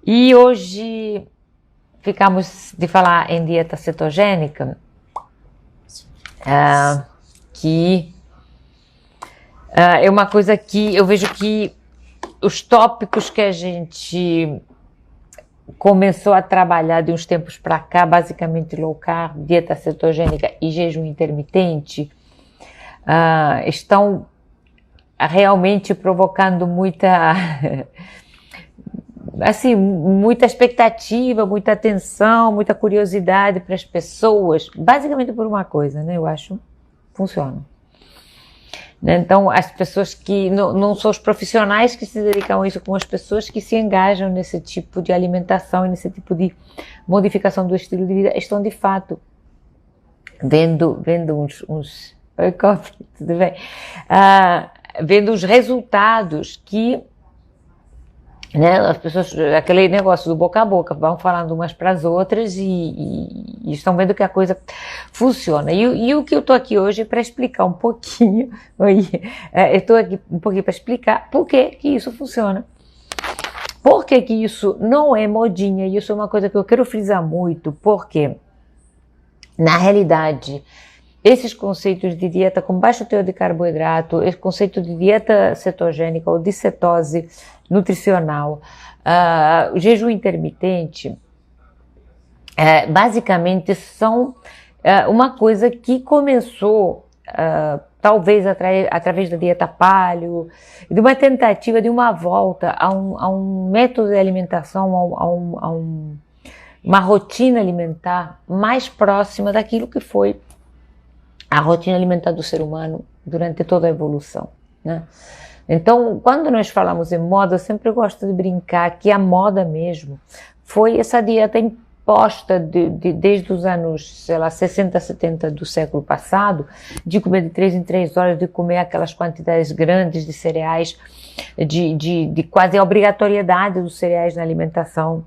E hoje ficamos de falar em dieta cetogênica, que é uma coisa que eu vejo que os tópicos que a gente começou a trabalhar de uns tempos para cá, basicamente low carb, dieta cetogênica e jejum intermitente, estão realmente provocando muita expectativa, muita atenção, muita curiosidade para as pessoas, basicamente por uma coisa, né? Eu acho, funciona. Então, as pessoas que não são os profissionais que se dedicam a isso, como as pessoas que se engajam nesse tipo de alimentação e nesse tipo de modificação do estilo de vida, estão de fato vendo uns oi, Coffee, tudo bem? Vendo os resultados que, né, as pessoas, aquele negócio do boca a boca, vão falando umas para as outras e estão vendo que a coisa funciona. E o que eu estou aqui hoje é para explicar um pouquinho, eu estou aqui um pouquinho para explicar por que isso funciona. Por que isso não é modinha, e isso é uma coisa que eu quero frisar muito, porque, na realidade, esses conceitos de dieta com baixo teor de carboidrato, esse conceito de dieta cetogênica ou de cetose nutricional, o jejum intermitente, basicamente são uma coisa que começou, talvez através da dieta paleo, de uma tentativa de uma volta a um método de alimentação, uma rotina alimentar mais próxima daquilo que foi a rotina alimentar do ser humano durante toda a evolução, né? Então, quando nós falamos em moda, eu sempre gosto de brincar que a moda mesmo foi essa dieta imposta desde os anos, sei lá, 60, 70 do século passado, de comer de 3 em 3 horas, de comer aquelas quantidades grandes de cereais, de quase a obrigatoriedade dos cereais na alimentação,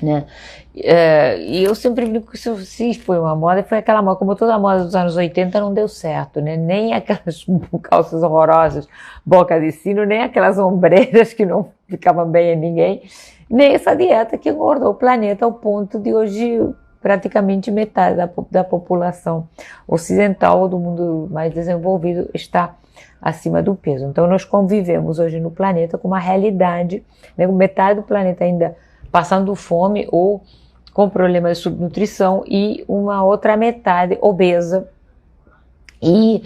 né? E eu sempre digo que se foi uma moda, foi aquela moda, como toda a moda dos anos 80 não deu certo, né? Nem aquelas calças horrorosas, boca de sino, nem aquelas ombreiras que não ficavam bem a ninguém, nem essa dieta que engordou o planeta ao ponto de hoje praticamente metade da população ocidental ou do mundo mais desenvolvido está acima do peso. Então nós convivemos hoje no planeta com uma realidade, né? Metade do planeta ainda passando fome ou com problemas de subnutrição e uma outra metade obesa e,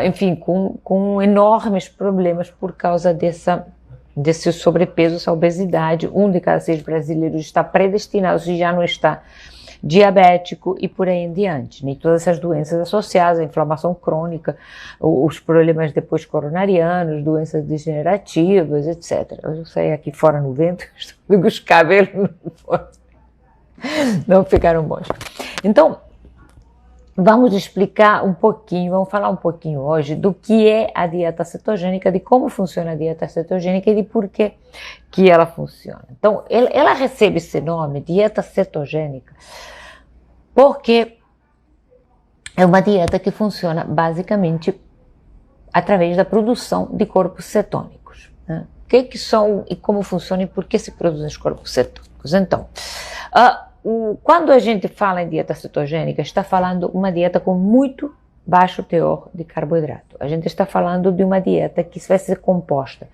enfim, com enormes problemas por causa desse sobrepeso, essa obesidade. 1 de cada 6 brasileiros está predestinado, se já não está, diabético e por aí em diante, né? Todas essas doenças associadas à inflamação crônica, os problemas depois coronarianos, doenças degenerativas, etc. Eu saí aqui fora no vento, os cabelos não ficaram bons. Então, vamos explicar um pouquinho, vamos falar um pouquinho hoje do que é a dieta cetogênica, de como funciona a dieta cetogênica e de por que ela funciona. Então, ela recebe esse nome, dieta cetogênica, porque é uma dieta que funciona basicamente através da produção de corpos cetônicos, né? O que são e como funcionam e por que se produzem os corpos cetônicos? Então, quando a gente fala em dieta cetogênica, está falando uma dieta com muito baixo teor de carboidrato. A gente está falando de uma dieta que vai ser composta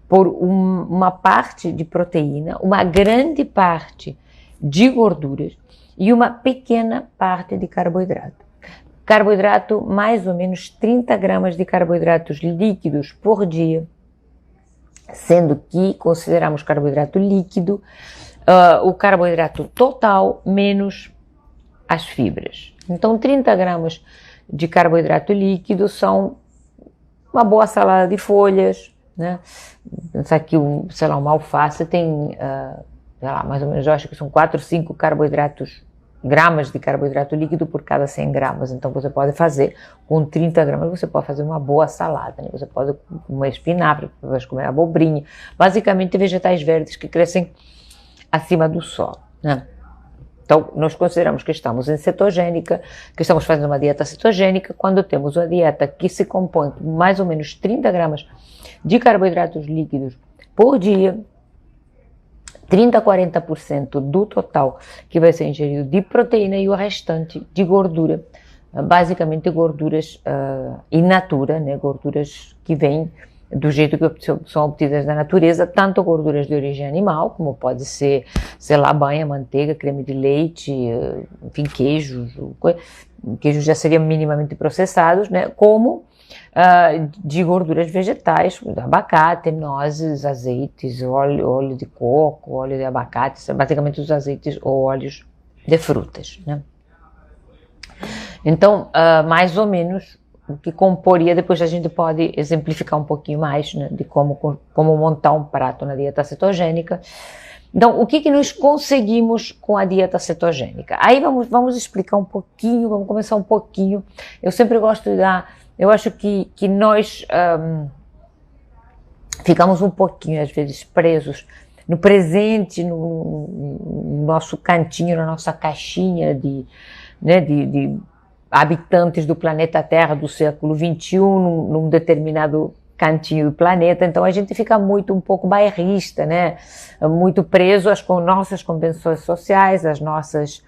por uma parte de proteína, uma grande parte de gorduras e uma pequena parte de carboidrato. Carboidrato, mais ou menos 30 gramas de carboidratos líquidos por dia, sendo que consideramos carboidrato líquido o carboidrato total menos as fibras. Então, 30 gramas de carboidrato líquido são uma boa salada de folhas, né? Pensar que, sei lá, uma alface tem, sei lá, mais ou menos, eu acho que são 4, 5 gramas de carboidrato líquido por cada 100 gramas. Então, você pode fazer, com 30 gramas, você pode fazer uma boa salada, né? Você pode comer espinafre, pode comer abobrinha, basicamente vegetais verdes que crescem acima do solo, né? Então, nós consideramos que estamos em cetogênica, que estamos fazendo uma dieta cetogênica, quando temos uma dieta que se compõe com mais ou menos 30 gramas de carboidratos líquidos por dia, 30 a 40% do total que vai ser ingerido de proteína e o restante de gordura, basicamente gorduras in natura, né, gorduras que vêm do jeito que são obtidas da natureza, tanto gorduras de origem animal, como pode ser, sei lá, banha, manteiga, creme de leite, enfim, queijos já seriam minimamente processados, né, como de gorduras vegetais, abacate, nozes, azeites, óleo de coco, óleo de abacate, basicamente os azeites ou óleos de frutas, né. Então, mais ou menos o que comporia, depois a gente pode exemplificar um pouquinho mais, né, de como montar um prato na dieta cetogênica. Então, o que nós conseguimos com a dieta cetogênica? Aí vamos explicar um pouquinho, vamos começar um pouquinho. Eu sempre gosto de dar, eu acho que nós ficamos um pouquinho, às vezes, presos no presente, no nosso cantinho, na nossa caixinha de habitantes do planeta Terra do século XXI, num determinado cantinho do planeta. Então a gente fica um pouco bairrista, né? Muito preso às nossas convenções sociais, às nossas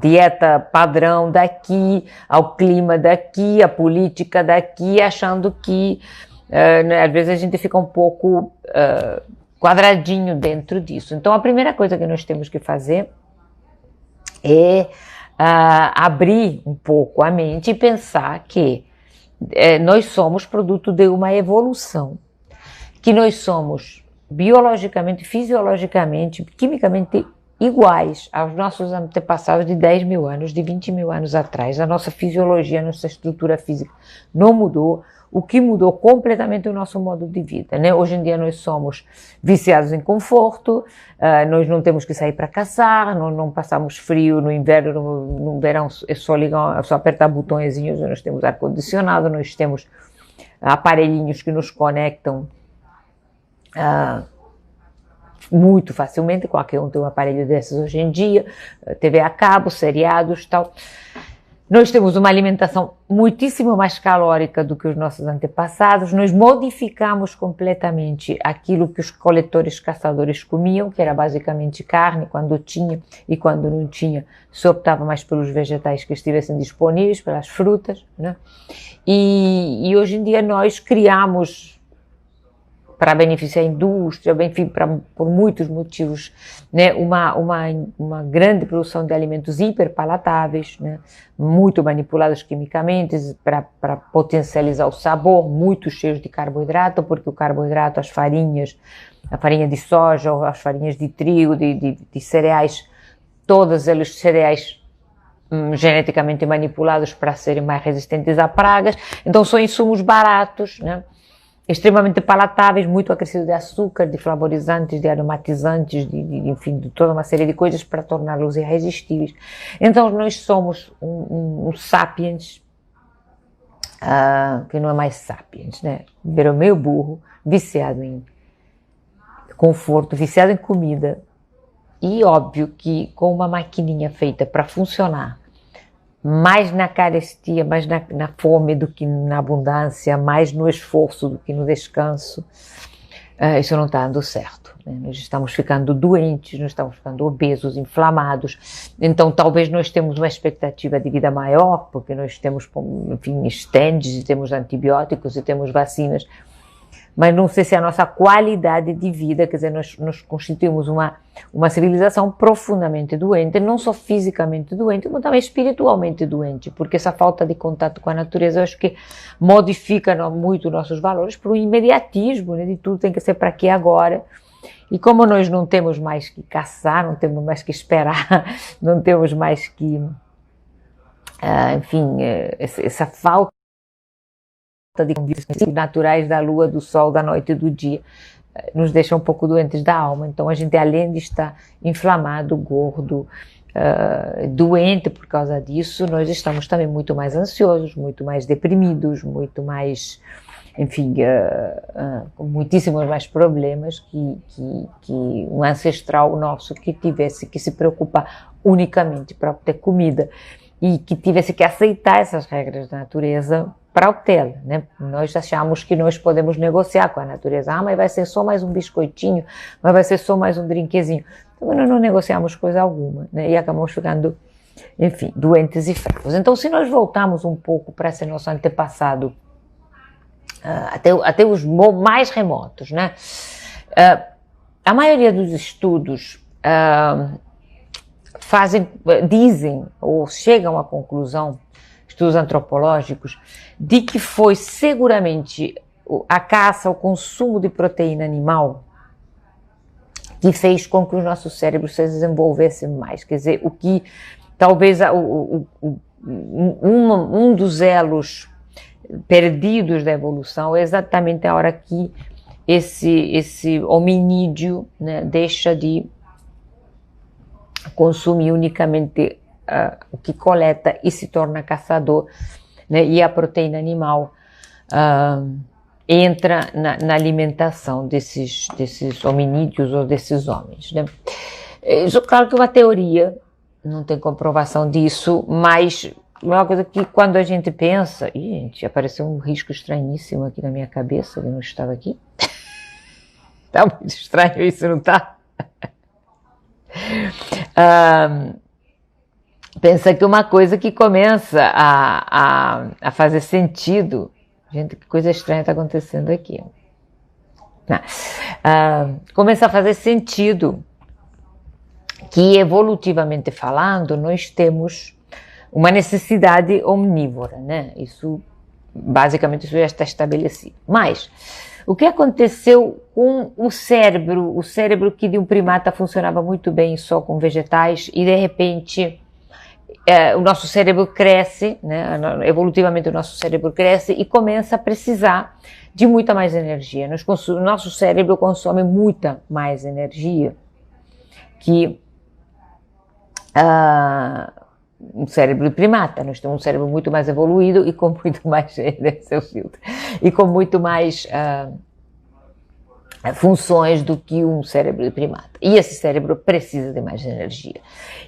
dieta padrão daqui, ao clima daqui, à política daqui, achando que né, às vezes a gente fica um pouco quadradinho dentro disso. Então a primeira coisa que nós temos que fazer é abrir um pouco a mente e pensar que nós somos produto de uma evolução, que nós somos biologicamente, fisiologicamente, quimicamente iguais aos nossos antepassados de 10 mil anos, de 20 mil anos atrás. A nossa fisiologia, a nossa estrutura física não mudou. O que mudou completamente é o nosso modo de vida, né? Hoje em dia nós somos viciados em conforto, nós não temos que sair para caçar, não passamos frio no inverno, no verão é só apertar botõezinhos, nós temos ar-condicionado, nós temos aparelhinhos que nos conectam muito facilmente, qualquer um tem um aparelho desses hoje em dia, TV a cabo, seriados e tal. Nós temos uma alimentação muitíssimo mais calórica do que os nossos antepassados, nós modificamos completamente aquilo que os coletores caçadores comiam, que era basicamente carne, quando tinha, e quando não tinha, se optava mais pelos vegetais que estivessem disponíveis, pelas frutas, né? E hoje em dia nós criamos, para beneficiar a indústria, enfim, por muitos motivos, né, uma grande produção de alimentos hiperpalatáveis, né, muito manipulados quimicamente para potencializar o sabor, muito cheios de carboidrato, porque o carboidrato, a farinha de soja, as farinhas de trigo, de cereais, todos eles cereais geneticamente manipulados para serem mais resistentes a pragas, então são insumos baratos, né, extremamente palatáveis, muito acrescido de açúcar, de flavorizantes, de aromatizantes, enfim, de toda uma série de coisas para torná-los irresistíveis. Então nós somos um sapiens, que não é mais sapiens, né? Virou meio burro, viciado em conforto, viciado em comida, e óbvio que com uma maquininha feita para funcionar, mais na carestia, mais na fome do que na abundância, mais no esforço do que no descanso, isso não está dando certo, né? Nós estamos ficando doentes, nós estamos ficando obesos, inflamados, então talvez nós temos uma expectativa de vida maior, porque nós temos, enfim, estentes, e temos antibióticos e temos vacinas, mas não sei se a nossa qualidade de vida, quer dizer, nós constituímos uma civilização profundamente doente, não só fisicamente doente, mas também espiritualmente doente, porque essa falta de contato com a natureza, eu acho que modifica muito nossos valores por um imediatismo, né, de tudo tem que ser para aqui agora, e como nós não temos mais que caçar, não temos mais que esperar, não temos mais que, enfim, essa falta de condições naturais da lua, do sol, da noite e do dia, nos deixa um pouco doentes da alma. Então a gente, além de estar inflamado, gordo, doente por causa disso, nós estamos também muito mais ansiosos, muito mais deprimidos, muito mais, enfim, com muitíssimos mais problemas que um ancestral nosso que tivesse que se preocupar unicamente para obter comida e que tivesse que aceitar essas regras da natureza para obtê-la, né? Nós achamos que nós podemos negociar com a natureza. Mas vai ser só mais um biscoitinho, mas vai ser só mais um brinquezinho. Então nós não negociamos coisa alguma, né? E acabamos ficando, enfim, doentes e fracos. Então, se nós voltarmos um pouco para esse nosso antepassado, até os mais remotos, né? A maioria dos estudos dizem ou chegam à conclusão, estudos antropológicos, de que foi seguramente a caça, o consumo de proteína animal que fez com que o nosso cérebro se desenvolvesse mais. Quer dizer, o que talvez um dos elos perdidos da evolução é exatamente a hora que esse hominídeo, né, deixa de consumir unicamente o que coleta e se torna caçador, né, e a proteína animal entra na alimentação desses hominídeos ou desses homens, né. Isso, claro que é uma teoria, não tem comprovação disso, mas é uma coisa que quando a gente pensa... gente, apareceu um risco estranhíssimo aqui na minha cabeça, que não estava aqui. Tá muito estranho isso, não tá? Pensa que uma coisa que começa a fazer sentido... Gente, que coisa estranha está acontecendo aqui. Começa a fazer sentido que, evolutivamente falando, nós temos uma necessidade omnívora, né? Isso, basicamente, isso já está estabelecido. Mas, o que aconteceu com o cérebro que de um primata funcionava muito bem só com vegetais e, de repente, o nosso cérebro cresce, né? Evolutivamente o nosso cérebro cresce e começa a precisar de muita mais energia. O nosso cérebro consome muita mais energia que um cérebro de primata. Nós temos um cérebro muito mais evoluído e com muito mais e com muito mais funções do que um cérebro de primata. E esse cérebro precisa de mais energia.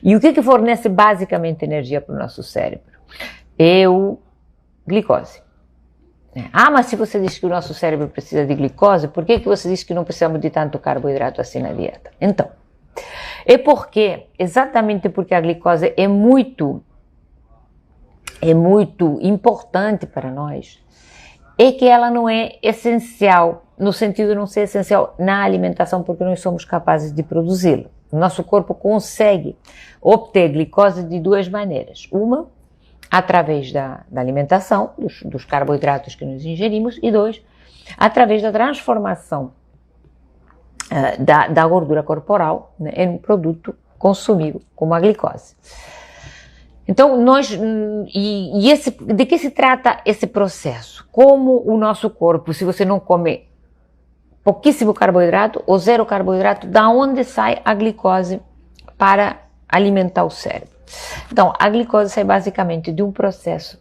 E o que fornece basicamente energia para o nosso cérebro? É o glicose. Mas se você diz que o nosso cérebro precisa de glicose, por que você diz que não precisamos de tanto carboidrato assim na dieta? Então, exatamente porque a glicose é muito importante para nós, é que ela não é essencial, no sentido de não ser essencial na alimentação, porque nós somos capazes de produzi-la. O nosso corpo consegue obter glicose de duas maneiras. Uma, através da alimentação, dos carboidratos que nós ingerimos, e dois, através da transformação da gordura corporal, né, em um produto consumível, como a glicose. Então, de que se trata esse processo? Como o nosso corpo, se você não come pouquíssimo carboidrato ou zero carboidrato, da onde sai a glicose para alimentar o cérebro? Então, a glicose sai basicamente de um processo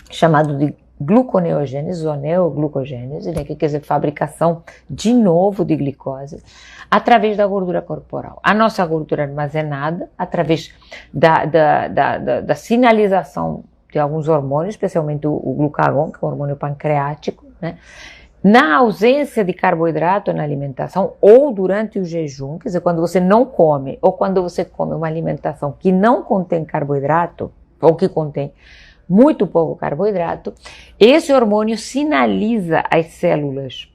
chamado de gluconeogênese ou neoglucogênese, né, que quer dizer fabricação de novo de glicose, através da gordura corporal. A nossa gordura armazenada, através da sinalização de alguns hormônios, especialmente o glucagon, que é o hormônio pancreático, né? Na ausência de carboidrato na alimentação ou durante o jejum, quer dizer, quando você não come ou quando você come uma alimentação que não contém carboidrato ou que contém muito pouco carboidrato, esse hormônio sinaliza as células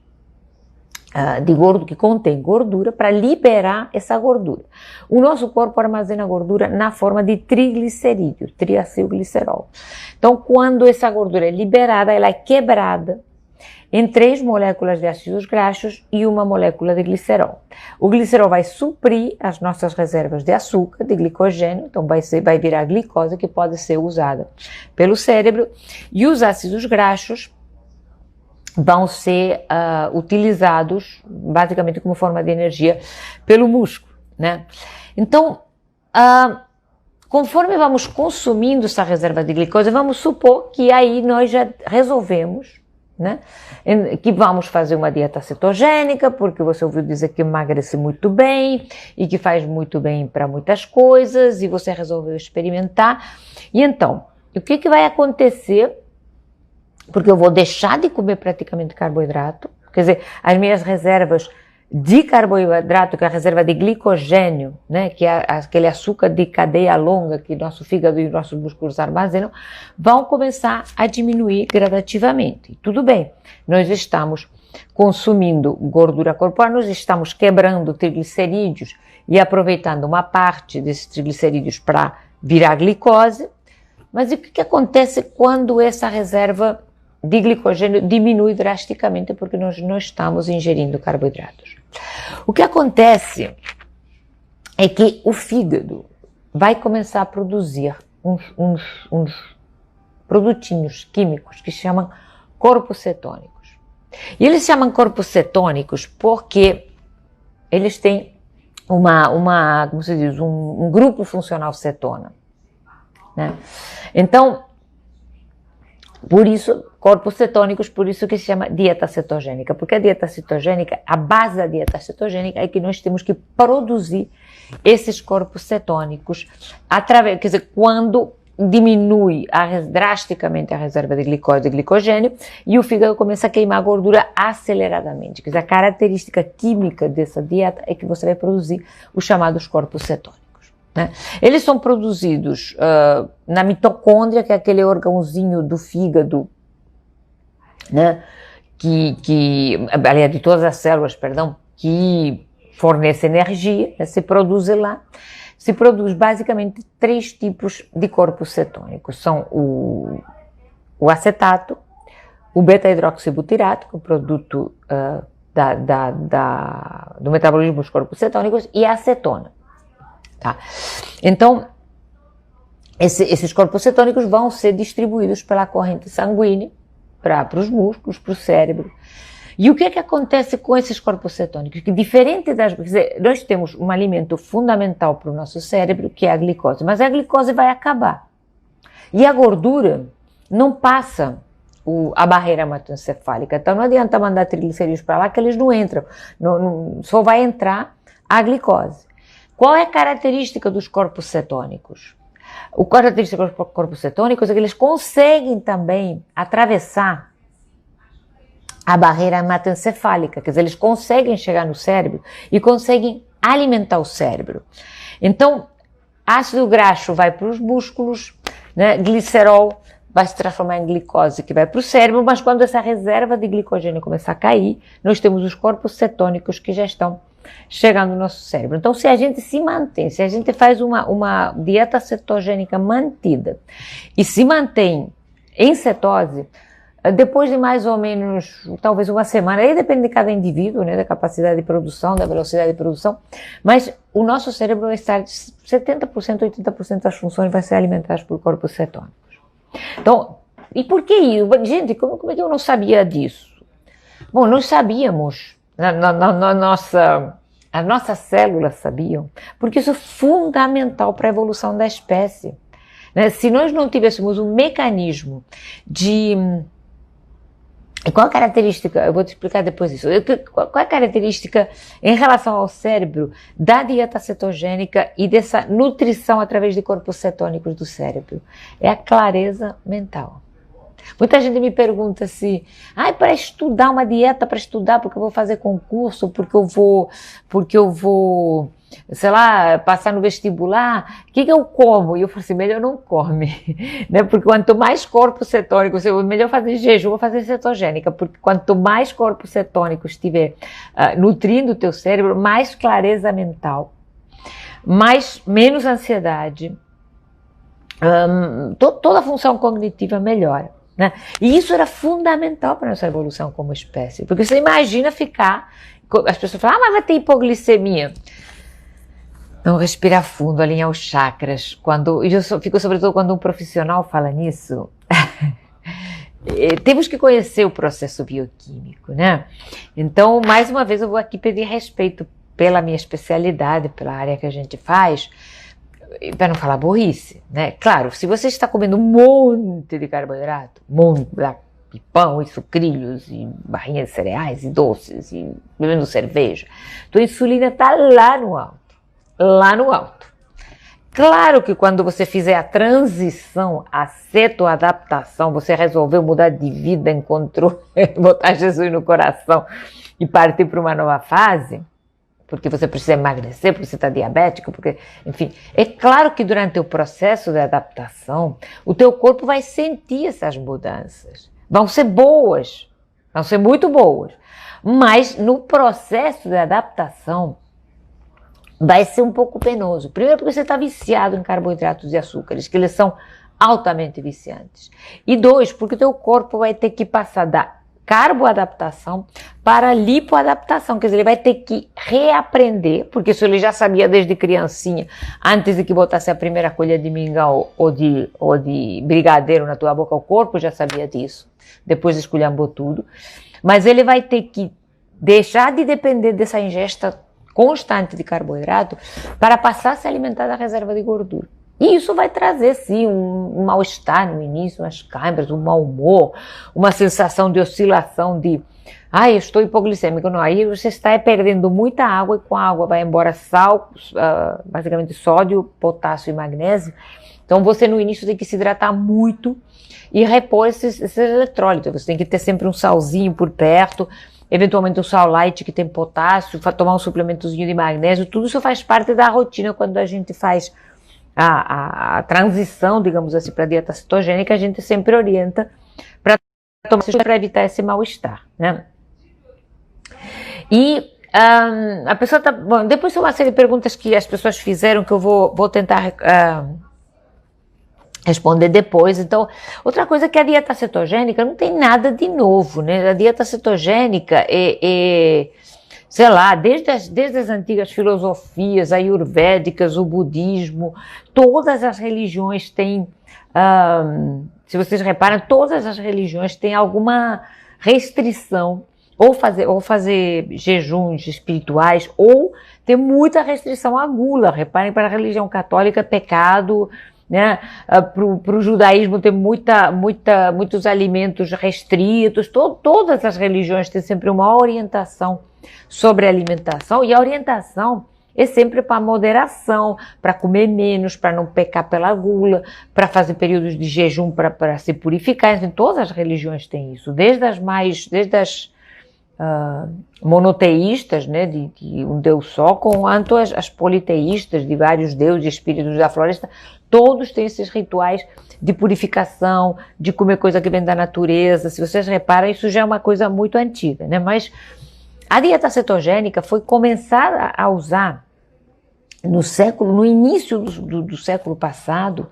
que contém gordura para liberar essa gordura. O nosso corpo armazena gordura na forma de triglicerídeo, triacilglicerol. Então, quando essa gordura é liberada, ela é quebrada em 3 moléculas de ácidos graxos e uma molécula de glicerol. O glicerol vai suprir as nossas reservas de açúcar, de glicogênio, então vai virar glicose que pode ser usada pelo cérebro, e os ácidos graxos vão ser utilizados basicamente como forma de energia pelo músculo, né? Então, conforme vamos consumindo essa reserva de glicose, vamos supor que aí nós já resolvemos, né, que vamos fazer uma dieta cetogênica, porque você ouviu dizer que emagrece muito bem e que faz muito bem para muitas coisas, e você resolveu experimentar. E então, o que vai acontecer porque eu vou deixar de comer praticamente carboidrato, quer dizer, as minhas reservas de carboidrato, que é a reserva de glicogênio, né, que é aquele açúcar de cadeia longa que nosso fígado e nossos músculos armazenam, vão começar a diminuir gradativamente. Tudo bem, nós estamos consumindo gordura corporal, nós estamos quebrando triglicerídeos e aproveitando uma parte desses triglicerídeos para virar glicose, mas o que acontece quando essa reserva de glicogênio diminui drasticamente porque nós não estamos ingerindo carboidratos? O que acontece é que o fígado vai começar a produzir uns produtinhos químicos que se chamam corpos cetônicos. E eles se chamam corpos cetônicos porque eles têm como se diz, um grupo funcional cetona, né? Então, por isso, corpos cetônicos, por isso que se chama dieta cetogênica, porque a dieta cetogênica, a base da dieta cetogênica é que nós temos que produzir esses corpos cetônicos através, quer dizer, quando diminui drasticamente a reserva de glicose e glicogênio e o fígado começa a queimar a gordura aceleradamente. Quer dizer, a característica química dessa dieta é que você vai produzir os chamados corpos cetônicos, né? Eles são produzidos na mitocôndria, que é aquele órgãozinho do fígado, né? Aliás, de todas as células, perdão, que fornece energia, né? Se produz lá. Se produz basicamente 3 tipos de corpos cetônicos. São o acetato, o beta-hidroxibutirato, que é o produto do metabolismo dos corpos cetônicos, e a acetona. Tá? Então, esses corpos cetônicos vão ser distribuídos pela corrente sanguínea para os músculos, para o cérebro. E o que é que acontece com esses corpos cetônicos? Que diferente quer dizer, nós temos um alimento fundamental para o nosso cérebro, que é a glicose, mas a glicose vai acabar. E a gordura não passa a barreira hematoencefálica, então não adianta mandar triglicerídeos para lá que eles não entram, só vai entrar a glicose. Qual é a característica dos corpos cetônicos? O característica dos corpos cetônicos é que eles conseguem também atravessar a barreira hematoencefálica, quer dizer, eles conseguem chegar no cérebro e conseguem alimentar o cérebro. Então, ácido graxo vai para os músculos, né? Glicerol vai se transformar em glicose que vai para o cérebro, mas quando essa reserva de glicogênio começar a cair, nós temos os corpos cetônicos que já estão chegando no nosso cérebro. Então, se a gente se mantém, se a gente faz uma dieta cetogênica mantida e se mantém em cetose, depois de mais ou menos, talvez uma semana, aí depende de cada indivíduo, né, da capacidade de produção, da velocidade de produção, mas o nosso cérebro vai estar 70%, 80% das funções vai ser alimentadas por corpos cetônicos. Então, e por que isso? Gente, como é que eu não sabia disso? Bom, nós sabíamos, as nossas células sabiam, porque isso é fundamental para a evolução da espécie, né? Se nós não tivéssemos um mecanismo de... Qual a característica, eu vou te explicar depois isso, qual é a característica em relação ao cérebro da dieta cetogênica e dessa nutrição através de corpos cetônicos do cérebro? É a clareza mental. Muita gente me pergunta se, para estudar uma dieta, para estudar porque eu vou fazer concurso, porque eu vou, sei lá, passar no vestibular, o que eu como? E eu falo assim, melhor não come, né? Porque quanto mais corpos cetônicos, melhor fazer jejum, vou fazer cetogênica, porque quanto mais corpos cetônicos estiver nutrindo o teu cérebro, mais clareza mental, menos ansiedade, toda a função cognitiva melhora. Né? E isso era fundamental para a nossa evolução como espécie, porque você imagina as pessoas falam, mas vai ter hipoglicemia. Não, respirar fundo, alinhar os chakras, e eu fico sobretudo quando um profissional fala nisso, temos que conhecer o processo bioquímico, né? Então, mais uma vez eu vou aqui pedir respeito pela minha especialidade, pela área que a gente faz, para não falar burrice, né? Claro, se você está comendo um monte de carboidrato, de pão e sucrilhos e barrinhas de cereais e doces e bebendo cerveja, tua insulina está lá no alto. Claro que quando você fizer a transição, a cetoadaptação, você resolveu mudar de vida, encontrou, botar Jesus no coração e partir para uma nova fase, porque você precisa emagrecer, porque você está diabético, porque, enfim, é claro que durante o processo de adaptação, o teu corpo vai sentir essas mudanças. Vão ser boas, vão ser muito boas, mas no processo de adaptação, vai ser um pouco penoso. Primeiro porque você está viciado em carboidratos e açúcares, que eles são altamente viciantes. E dois, porque o teu corpo vai ter que passar da carboadaptação para lipoadaptação, quer dizer, ele vai ter que reaprender, porque isso ele já sabia desde criancinha, antes de que botasse a primeira colher de mingau ou de brigadeiro na tua boca, o corpo já sabia disso, depois esculhambou tudo, mas ele vai ter que deixar de depender dessa ingesta constante de carboidrato para passar a se alimentar da reserva de gordura. E isso vai trazer, sim, um mal-estar no início, umas câimbras, um mau humor, uma sensação de oscilação de eu estou hipoglicêmico. Não, aí você está perdendo muita água e com a água vai embora sal, basicamente sódio, potássio e magnésio. Então você no início tem que se hidratar muito e repor esses eletrólitos. Você tem que ter sempre um salzinho por perto, eventualmente um sal light que tem potássio, tomar um suplementozinho de magnésio. Tudo isso faz parte da rotina quando a gente faz a transição, digamos assim, para a dieta cetogênica. A gente sempre orienta para tomar para evitar esse mal-estar, né? E a pessoa tá... Bom, depois tem uma série de perguntas que as pessoas fizeram que eu vou tentar responder depois. Então, outra coisa é que a dieta cetogênica não tem nada de novo, né? A dieta cetogênica sei lá, desde as antigas filosofias ayurvédicas, o budismo, todas as religiões têm, se vocês reparam, todas as religiões têm alguma restrição, ou fazer jejuns espirituais, ou ter muita restrição à gula. Reparem, para a religião católica, pecado, né? Para o judaísmo tem muitos alimentos restritos. Todas as religiões têm sempre uma orientação sobre a alimentação, e a orientação é sempre para moderação, para comer menos, para não pecar pela gula, para fazer períodos de jejum para se purificar. Então, todas as religiões têm isso, desde as monoteístas, né, de um Deus só, quanto as politeístas, de vários deuses, espíritos da floresta. Todos têm esses rituais de purificação, de comer coisa que vem da natureza. Se vocês reparam, isso já é uma coisa muito antiga, né? Mas a dieta cetogênica foi começar a usar no início do século passado,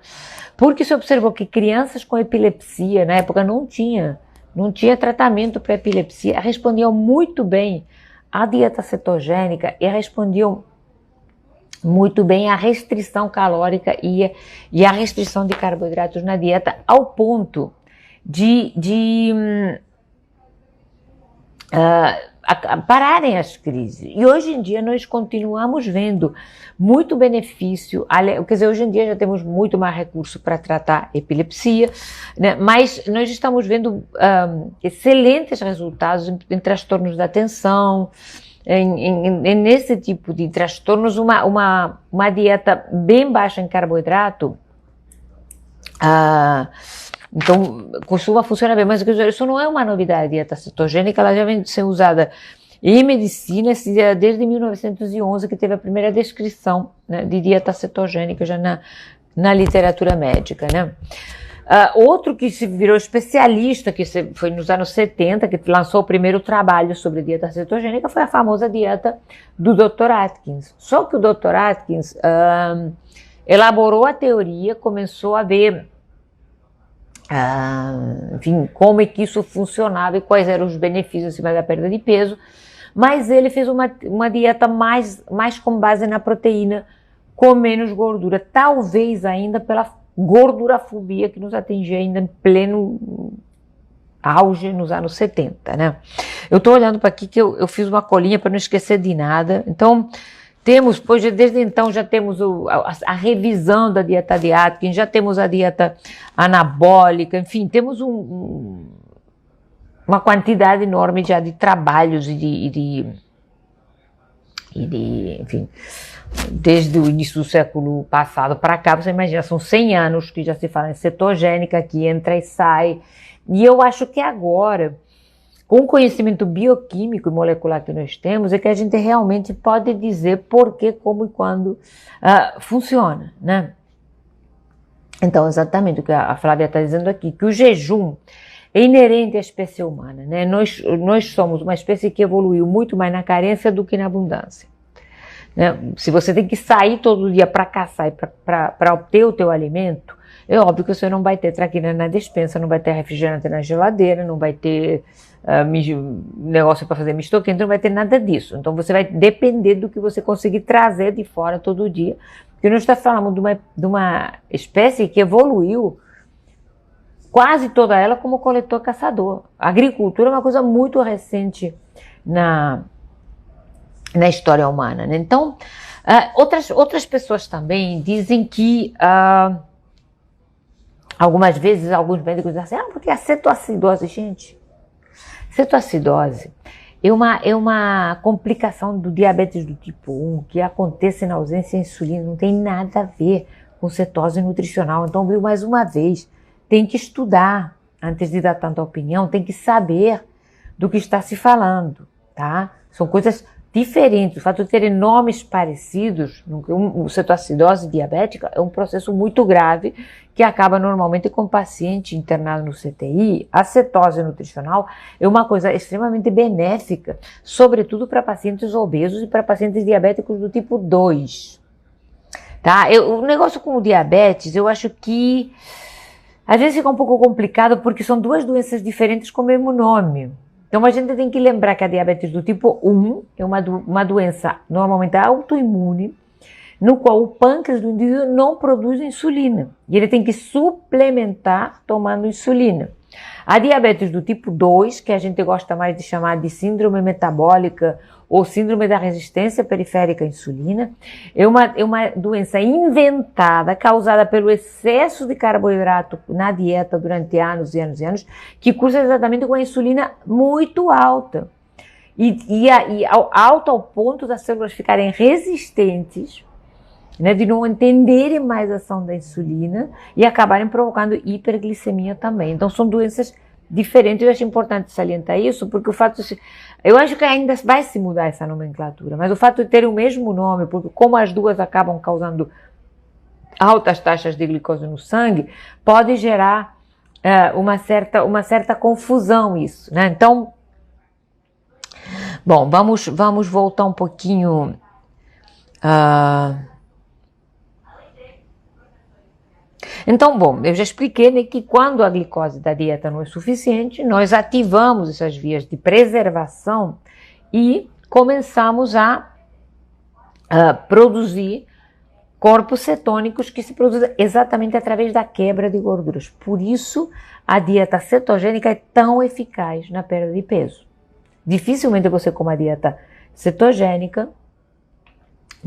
porque se observou que crianças com epilepsia, na época não tinha tratamento para epilepsia, respondiam muito bem à dieta cetogênica e respondiam muito bem à restrição calórica e à restrição de carboidratos na dieta, ao ponto de pararem as crises. E hoje em dia nós continuamos vendo muito benefício, quer dizer, hoje em dia já temos muito mais recurso para tratar epilepsia, né? Mas nós estamos vendo excelentes resultados em transtornos da atenção, nesse tipo de transtornos. Uma dieta bem baixa em carboidrato, então costuma funcionar bem, mas isso não é uma novidade. A dieta cetogênica, ela já vem sendo usada em medicina desde 1911, que teve a primeira descrição, né, de dieta cetogênica já na literatura médica, né? Outro que se virou especialista, que foi nos anos 70, que lançou o primeiro trabalho sobre dieta cetogênica, foi a famosa dieta do Dr. Atkins. Só que o Dr. Atkins elaborou a teoria, começou a ver enfim, como é que isso funcionava e quais eram os benefícios acima da perda de peso, mas ele fez uma dieta mais com base na proteína, com menos gordura, talvez ainda pela gordurafobia que nos atingia ainda em pleno auge nos anos 70, né? Eu estou olhando para aqui que eu fiz uma colinha para não esquecer de nada. Então, desde então já temos a revisão da dieta de Atkins, já temos a dieta anabólica, enfim, temos uma quantidade enorme já de trabalhos e de enfim, desde o início do século passado para cá, você imagina, são 100 anos que já se fala em cetogênica, que entra e sai, e eu acho que agora, com o conhecimento bioquímico e molecular que nós temos, é que a gente realmente pode dizer por que, como e quando funciona, né? Então, exatamente o que a Flávia está dizendo aqui, que o jejum é inerente à espécie humana, né? Nós somos uma espécie que evoluiu muito mais na carência do que na abundância, né? Se você tem que sair todo dia para caçar e para obter o teu alimento, é óbvio que você não vai ter traquina na despensa, não vai ter refrigerante na geladeira, não vai ter negócio para fazer misto quente, não vai ter nada disso. Então você vai depender do que você conseguir trazer de fora todo dia, porque nós estamos falando de uma espécie que evoluiu quase toda ela como coletor-caçador. A agricultura é uma coisa muito recente na história humana, né? Então, outras pessoas também dizem que algumas vezes alguns médicos dizem assim, porque a cetoacidose, gente, cetoacidose é uma complicação do diabetes do tipo 1 que acontece na ausência de insulina, não tem nada a ver com cetose nutricional. Então, viu, mais uma vez, tem que estudar antes de dar tanta opinião, tem que saber do que está se falando, tá? São coisas diferentes. O fato de terem nomes parecidos, cetoacidose diabética é um processo muito grave que acaba normalmente com o paciente internado no CTI. A cetose nutricional é uma coisa extremamente benéfica, sobretudo para pacientes obesos e para pacientes diabéticos do tipo 2. Tá? O negócio com o diabetes, eu acho que às vezes fica um pouco complicado porque são duas doenças diferentes com o mesmo nome. Então a gente tem que lembrar que a diabetes do tipo 1 é uma doença normalmente autoimune, no qual o pâncreas do indivíduo não produz insulina. E ele tem que suplementar tomando insulina. A diabetes do tipo 2, que a gente gosta mais de chamar de síndrome metabólica ou síndrome da resistência periférica à insulina, é uma doença inventada, causada pelo excesso de carboidrato na dieta durante anos e anos e anos, que cursa exatamente com a insulina muito alta. Alta ao ponto das células ficarem resistentes, né, de não entenderem mais a ação da insulina e acabarem provocando hiperglicemia também. Então são doenças diferentes. Eu acho importante salientar isso, porque o fato de... Eu acho que ainda vai se mudar essa nomenclatura, mas o fato de ter o mesmo nome, porque como as duas acabam causando altas taxas de glicose no sangue, pode gerar uma certa confusão isso, né? Então, bom, vamos voltar um pouquinho... Então, bom, eu já expliquei, né, que quando a glicose da dieta não é suficiente, nós ativamos essas vias de preservação e começamos a produzir corpos cetônicos que se produzem exatamente através da quebra de gorduras. Por isso, a dieta cetogênica é tão eficaz na perda de peso. Dificilmente você, com uma dieta cetogênica,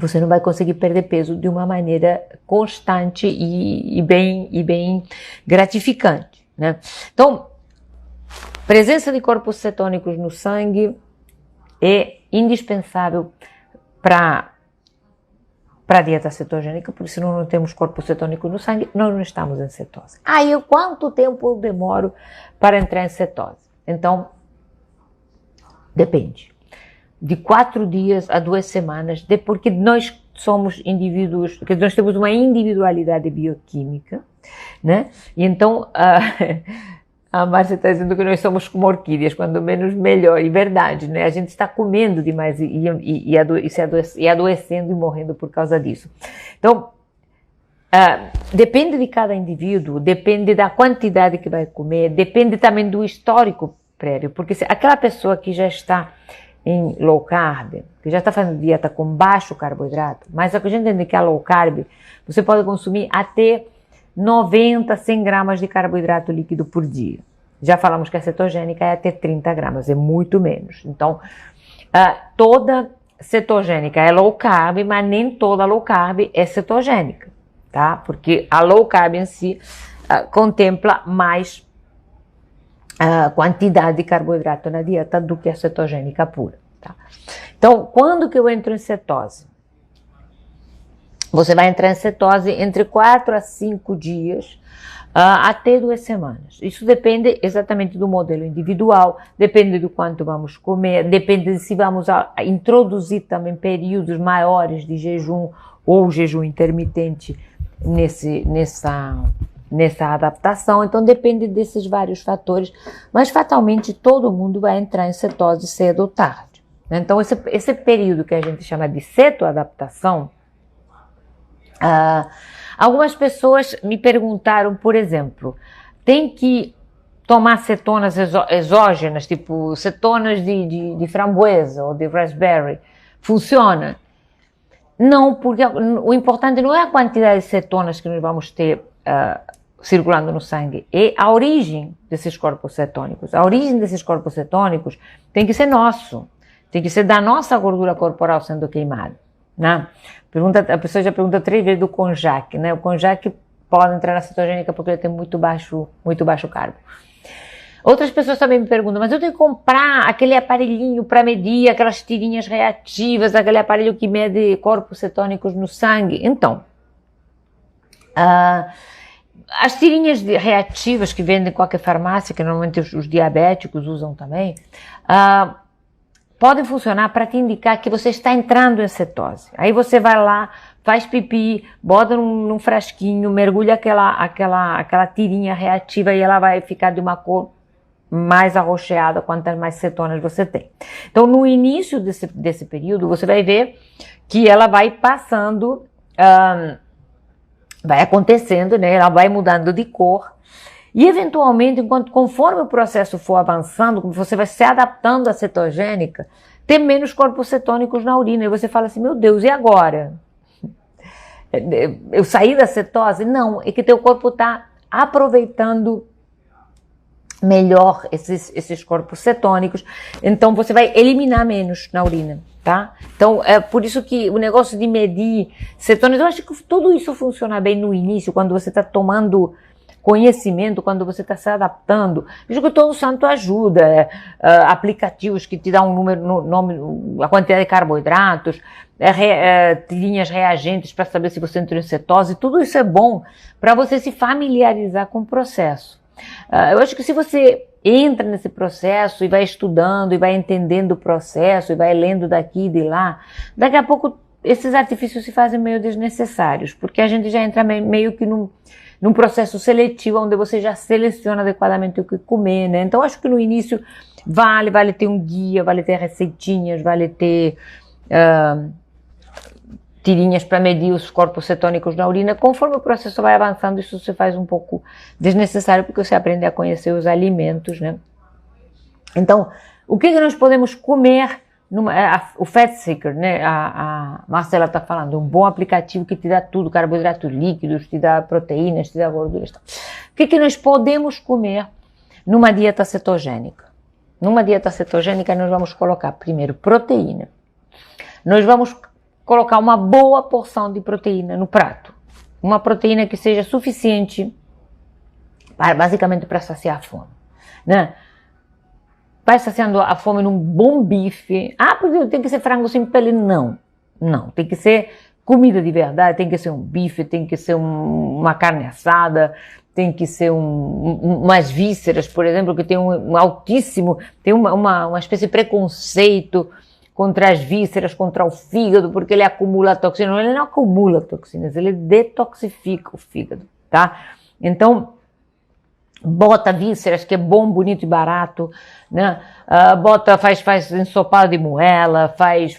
você não vai conseguir perder peso de uma maneira constante e bem gratificante, né? Então, presença de corpos cetônicos no sangue é indispensável para a dieta cetogênica, porque se não temos corpos cetônicos no sangue, nós não estamos em cetose. Aí, quanto tempo eu demoro para entrar em cetose? Então, depende. De 4 dias a 2 semanas, porque nós somos indivíduos, que nós temos uma individualidade bioquímica, né? E então, a Márcia está dizendo que nós somos como orquídeas, quando menos melhor, e verdade, né? A gente está comendo demais e adoecendo e morrendo por causa disso. Então, depende de cada indivíduo, depende da quantidade que vai comer, depende também do histórico prévio, porque se aquela pessoa que já está em low carb, que já está fazendo dieta com baixo carboidrato, mas a gente entende que a low carb, você pode consumir até 90, 100 gramas de carboidrato líquido por dia. Já falamos que a cetogênica é até 30 gramas, é muito menos. Então, toda cetogênica é low carb, mas nem toda low carb é cetogênica, tá? Porque a low carb em si contempla mais quantidade de carboidrato na dieta do que a cetogênica pura, tá? Então, quando que eu entro em cetose? Você vai entrar em cetose entre 4 a 5 dias, até 2 semanas. Isso depende exatamente do modelo individual, depende do quanto vamos comer, depende de se vamos introduzir também períodos maiores de jejum ou jejum intermitente nessa adaptação. Então depende desses vários fatores, mas fatalmente todo mundo vai entrar em cetose cedo ou tarde. Então esse período que a gente chama de cetoadaptação, algumas pessoas me perguntaram, por exemplo, tem que tomar cetonas exógenas, tipo cetonas de framboesa ou de raspberry, funciona? Não, porque o importante não é a quantidade de cetonas que nós vamos ter circulando no sangue, é a origem desses corpos cetônicos. A origem desses corpos cetônicos tem que ser nosso, tem que ser da nossa gordura corporal sendo queimada, né? A pessoa já pergunta 3 vezes do konjac, né? O konjac pode entrar na cetogênica porque ele tem muito baixo carbo. Outras pessoas também me perguntam, mas eu tenho que comprar aquele aparelhinho para medir aquelas tirinhas reativas, aquele aparelho que mede corpos cetônicos no sangue? Então, as tirinhas reativas que vendem em qualquer farmácia, que normalmente os diabéticos usam também, podem funcionar para te indicar que você está entrando em cetose. Aí você vai lá, faz pipi, bota num frasquinho, mergulha aquela tirinha reativa e ela vai ficar de uma cor mais arroxeada quantas mais cetonas você tem. Então, no início desse período, você vai ver que ela vai passando, vai acontecendo, né? Ela vai mudando de cor. E, eventualmente, conforme o processo for avançando, você vai se adaptando à cetogênica, tem menos corpos cetônicos na urina. E você fala assim, meu Deus, e agora? Eu saí da cetose? Não, é que teu corpo está aproveitando melhor esses corpos cetônicos, então você vai eliminar menos na urina, tá? Então, é por isso que o negócio de medir cetonas, eu acho que tudo isso funciona bem no início, quando você está tomando conhecimento, quando você está se adaptando. Veja que todo santo ajuda, aplicativos que te dão a quantidade de carboidratos, tirinhas reagentes para saber se você entrou em cetose, tudo isso é bom para você se familiarizar com o processo. Eu acho que se você entra nesse processo e vai estudando, e vai entendendo o processo, e vai lendo daqui e de lá, daqui a pouco esses artifícios se fazem meio desnecessários, porque a gente já entra meio que num processo seletivo, onde você já seleciona adequadamente o que comer, né? Então, acho que no início vale ter um guia, vale ter receitinhas, vale ter tirinhas para medir os corpos cetônicos na urina. Conforme o processo vai avançando, isso se faz um pouco desnecessário, porque você aprende a conhecer os alimentos, né? Então, o que nós podemos comer? O Fat Seeker, né? A Marcela está falando, um bom aplicativo que te dá tudo, carboidratos líquidos, te dá proteínas, te dá gorduras. O que nós podemos comer numa dieta cetogênica? Numa dieta cetogênica, nós vamos colocar primeiro proteína. Nós vamos colocar uma boa porção de proteína no prato. Uma proteína que seja suficiente, basicamente para saciar a fome, né? Vai saciando a fome num bom bife. Porque tem que ser frango sem pele? Não. Não, tem que ser comida de verdade, tem que ser um bife, tem que ser uma carne assada, tem que ser umas vísceras, por exemplo, que tem um altíssimo, tem uma espécie de preconceito contra as vísceras, contra o fígado, porque ele acumula toxinas. Ele não acumula toxinas, ele detoxifica o fígado, tá? Então, bota vísceras, que é bom, bonito e barato, né? Faz ensopado de moela, faz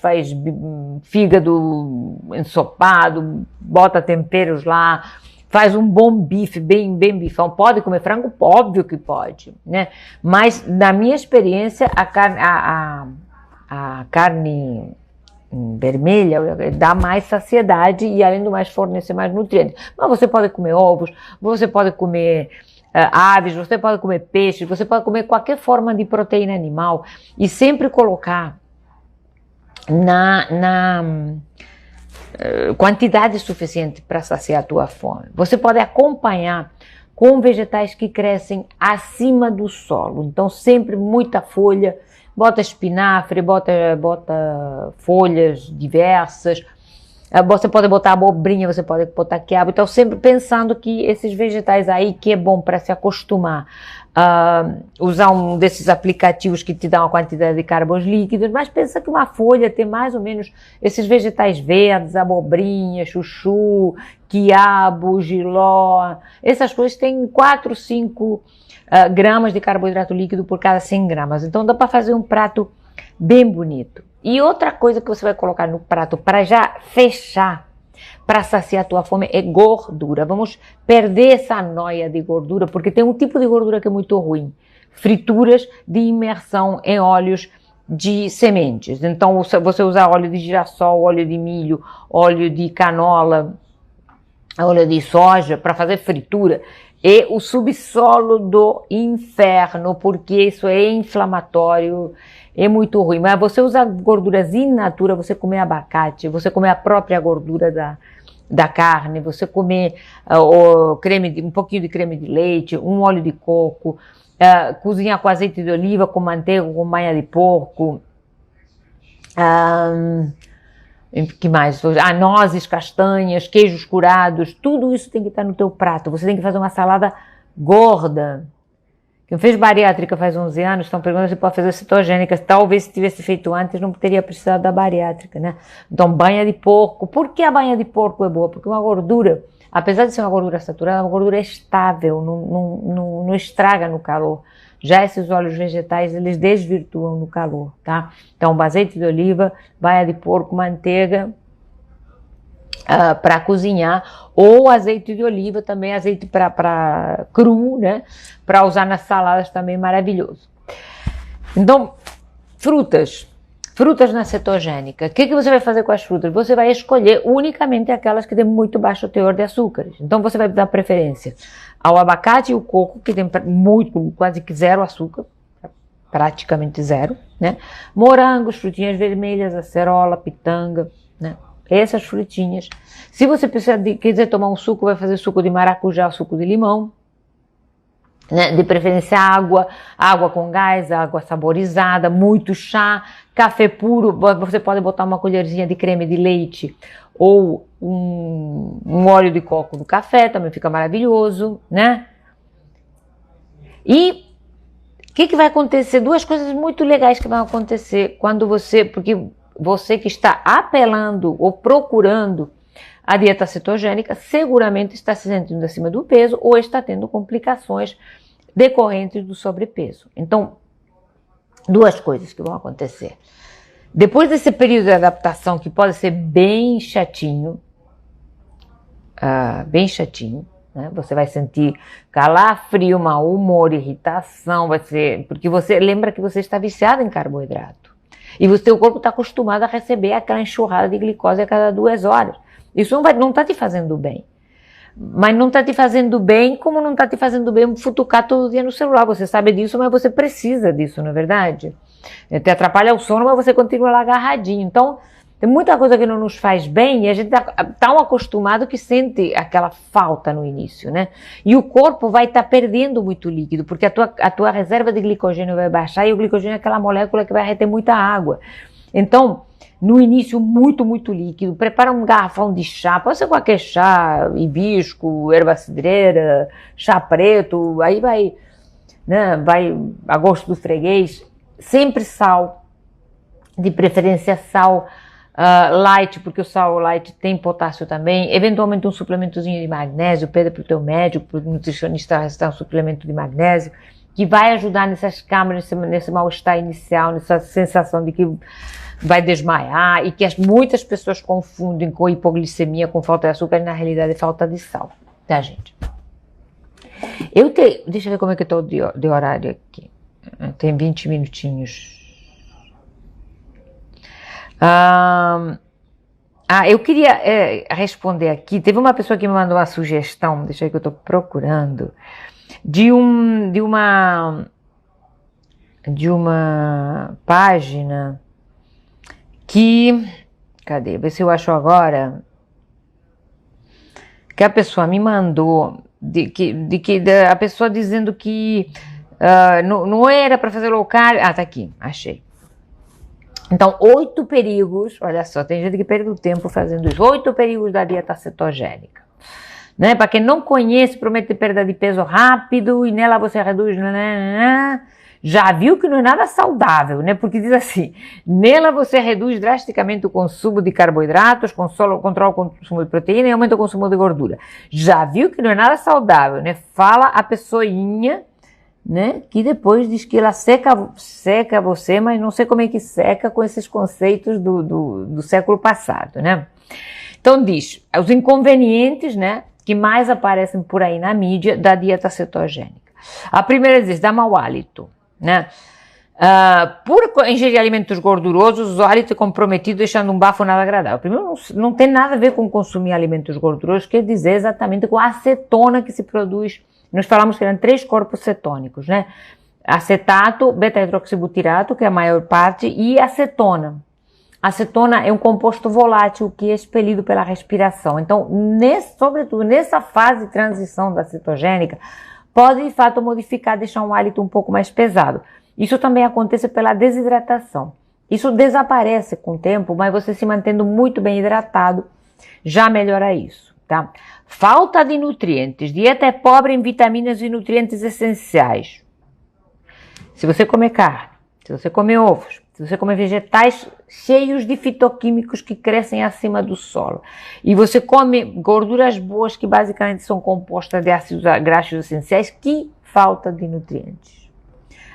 fígado ensopado, bota temperos lá, faz um bom bife, bem bifão. Pode comer frango? Óbvio que pode, né? Mas, na minha experiência, a carne vermelha dá mais saciedade e, além do mais, fornece mais nutrientes. Mas você pode comer ovos, você pode comer aves, você pode comer peixe, você pode comer qualquer forma de proteína animal e sempre colocar na quantidade suficiente para saciar a tua fome. Você pode acompanhar com vegetais que crescem acima do solo. Então, sempre muita folha, bota espinafre, bota folhas diversas, você pode botar abobrinha, você pode botar quiabo. Então, sempre pensando que esses vegetais aí, que é bom para se acostumar, usar um desses aplicativos que te dão uma quantidade de carboidratos líquidos, mas pensa que uma folha tem mais ou menos esses vegetais verdes, abobrinha, chuchu, quiabo, jiló, essas coisas têm 4, 5 gramas de carboidrato líquido por cada 100 gramas. Então, dá para fazer um prato bem bonito. E outra coisa que você vai colocar no prato para já fechar, para saciar a tua fome, é gordura. Vamos perder essa noia de gordura, porque tem um tipo de gordura que é muito ruim. Frituras de imersão em óleos de sementes. Então, você usar óleo de girassol, óleo de milho, óleo de canola, óleo de soja para fazer fritura, é o subsolo do inferno, porque isso é inflamatório, é muito ruim. Mas você usar gorduras in natura, você comer abacate, você comer a própria gordura da carne, você comer um pouquinho de creme de leite, um óleo de coco, cozinhar com azeite de oliva, com manteiga, com manha de porco, que mais? Nozes, castanhas, queijos curados, tudo isso tem que estar no teu prato. Você tem que fazer uma salada gorda. Quem fez bariátrica faz 11 anos, estão perguntando se pode fazer cetogênica. Talvez se tivesse feito antes, não teria precisado da bariátrica, né? Então, banha de porco. Por que a banha de porco é boa? Porque uma gordura, apesar de ser uma gordura saturada, é uma gordura estável, não estraga no calor. Já esses óleos vegetais, eles desvirtuam no calor, tá? Então, azeite de oliva, banha de porco, manteiga, para cozinhar, ou azeite de oliva também, azeite para cru, né? Para usar nas saladas também, maravilhoso. Então, frutas na cetogênica. O que você vai fazer com as frutas? Você vai escolher unicamente aquelas que têm muito baixo teor de açúcares. Então, você vai dar preferência ao abacate e o coco, que tem quase que zero açúcar, praticamente zero, né? Morangos, frutinhas vermelhas, acerola, pitanga, né? Essas frutinhas. Se você quiser tomar um suco, vai fazer suco de maracujá, suco de limão, né? De preferência água com gás, água saborizada, muito chá, café puro. Você pode botar uma colherzinha de creme de leite ou um óleo de coco no café, também fica maravilhoso, né? E o que vai acontecer? Duas coisas muito legais que vão acontecer porque você que está apelando ou procurando a dieta cetogênica, seguramente está se sentindo acima do peso ou está tendo complicações decorrentes do sobrepeso. Então, duas coisas que vão acontecer. Depois desse período de adaptação, que pode ser bem chatinho, né? Você vai sentir calafrio, mau humor, irritação, porque você lembra que você está viciado em carboidrato. E o seu corpo está acostumado a receber aquela enxurrada de glicose a cada 2 horas. Isso não está te fazendo bem. Mas não está te fazendo bem como não está te fazendo bem futucar todo dia no celular. Você sabe disso, mas você precisa disso, não é verdade? Te atrapalha o sono, mas você continua lá agarradinho. Então, tem muita coisa que não nos faz bem e a gente está tão acostumado que sente aquela falta no início, né? E o corpo vai estar perdendo muito líquido, porque a tua reserva de glicogênio vai baixar e o glicogênio é aquela molécula que vai reter muita água. Então, no início, muito, muito líquido. Prepara um garrafão de chá, pode ser qualquer chá, hibisco, erva cidreira, chá preto, aí vai, né? Vai a gosto do freguês. Sempre sal, de preferência sal light, porque o sal light tem potássio também, eventualmente um suplementozinho de magnésio, pede para o teu médico, para o nutricionista recetar um suplemento de magnésio, que vai ajudar nessas câmaras, nesse mal-estar inicial, nessa sensação de que vai desmaiar, e que muitas pessoas confundem com hipoglicemia, com falta de açúcar, e na realidade é falta de sal, tá, gente? Deixa eu ver como é que eu estou de horário aqui. Tem 20 minutinhos. Eu queria responder aqui. Teve uma pessoa que me mandou uma sugestão, deixa eu ver que eu estou procurando, de uma página que, cadê? Vê se eu acho agora, que a pessoa me mandou, a pessoa dizendo que não era para fazer low carb. Tá aqui, achei. Então, 8 perigos, olha só, tem gente que perde o tempo fazendo isso, 8 perigos da dieta cetogênica. Né? Para quem não conhece, promete perda de peso rápido e nela você reduz, já viu que não é nada saudável, né? Porque diz assim, nela você reduz drasticamente o consumo de carboidratos, controla o consumo de proteína e aumenta o consumo de gordura. Já viu que não é nada saudável, né? Fala a pessoinha, né? Que depois diz que ela seca você, mas não sei como é que seca com esses conceitos do século passado, né? Então diz, os inconvenientes, né? Que mais aparecem por aí na mídia da dieta cetogênica. A primeira diz, dá mau hálito, né? Por ingerir alimentos gordurosos, o hálito é comprometido, deixando um bafo nada agradável. Primeiro, não tem nada a ver com consumir alimentos gordurosos, quer dizer exatamente com a acetona que se produz. Nós falamos que eram 3 corpos cetônicos, né? Acetato, beta-hidroxibutirato, que é a maior parte, e acetona. A acetona é um composto volátil que é expelido pela respiração. Então, sobretudo nessa fase de transição da cetogênica, pode de fato modificar, deixar um hálito um pouco mais pesado. Isso também acontece pela desidratação. Isso desaparece com o tempo, mas você se mantendo muito bem hidratado já melhora isso, tá? Falta de nutrientes. Dieta é pobre em vitaminas e nutrientes essenciais. Se você comer carne, se você comer ovos, se você comer vegetais cheios de fitoquímicos que crescem acima do solo, e você come gorduras boas que basicamente são compostas de ácidos graxos essenciais, que falta de nutrientes.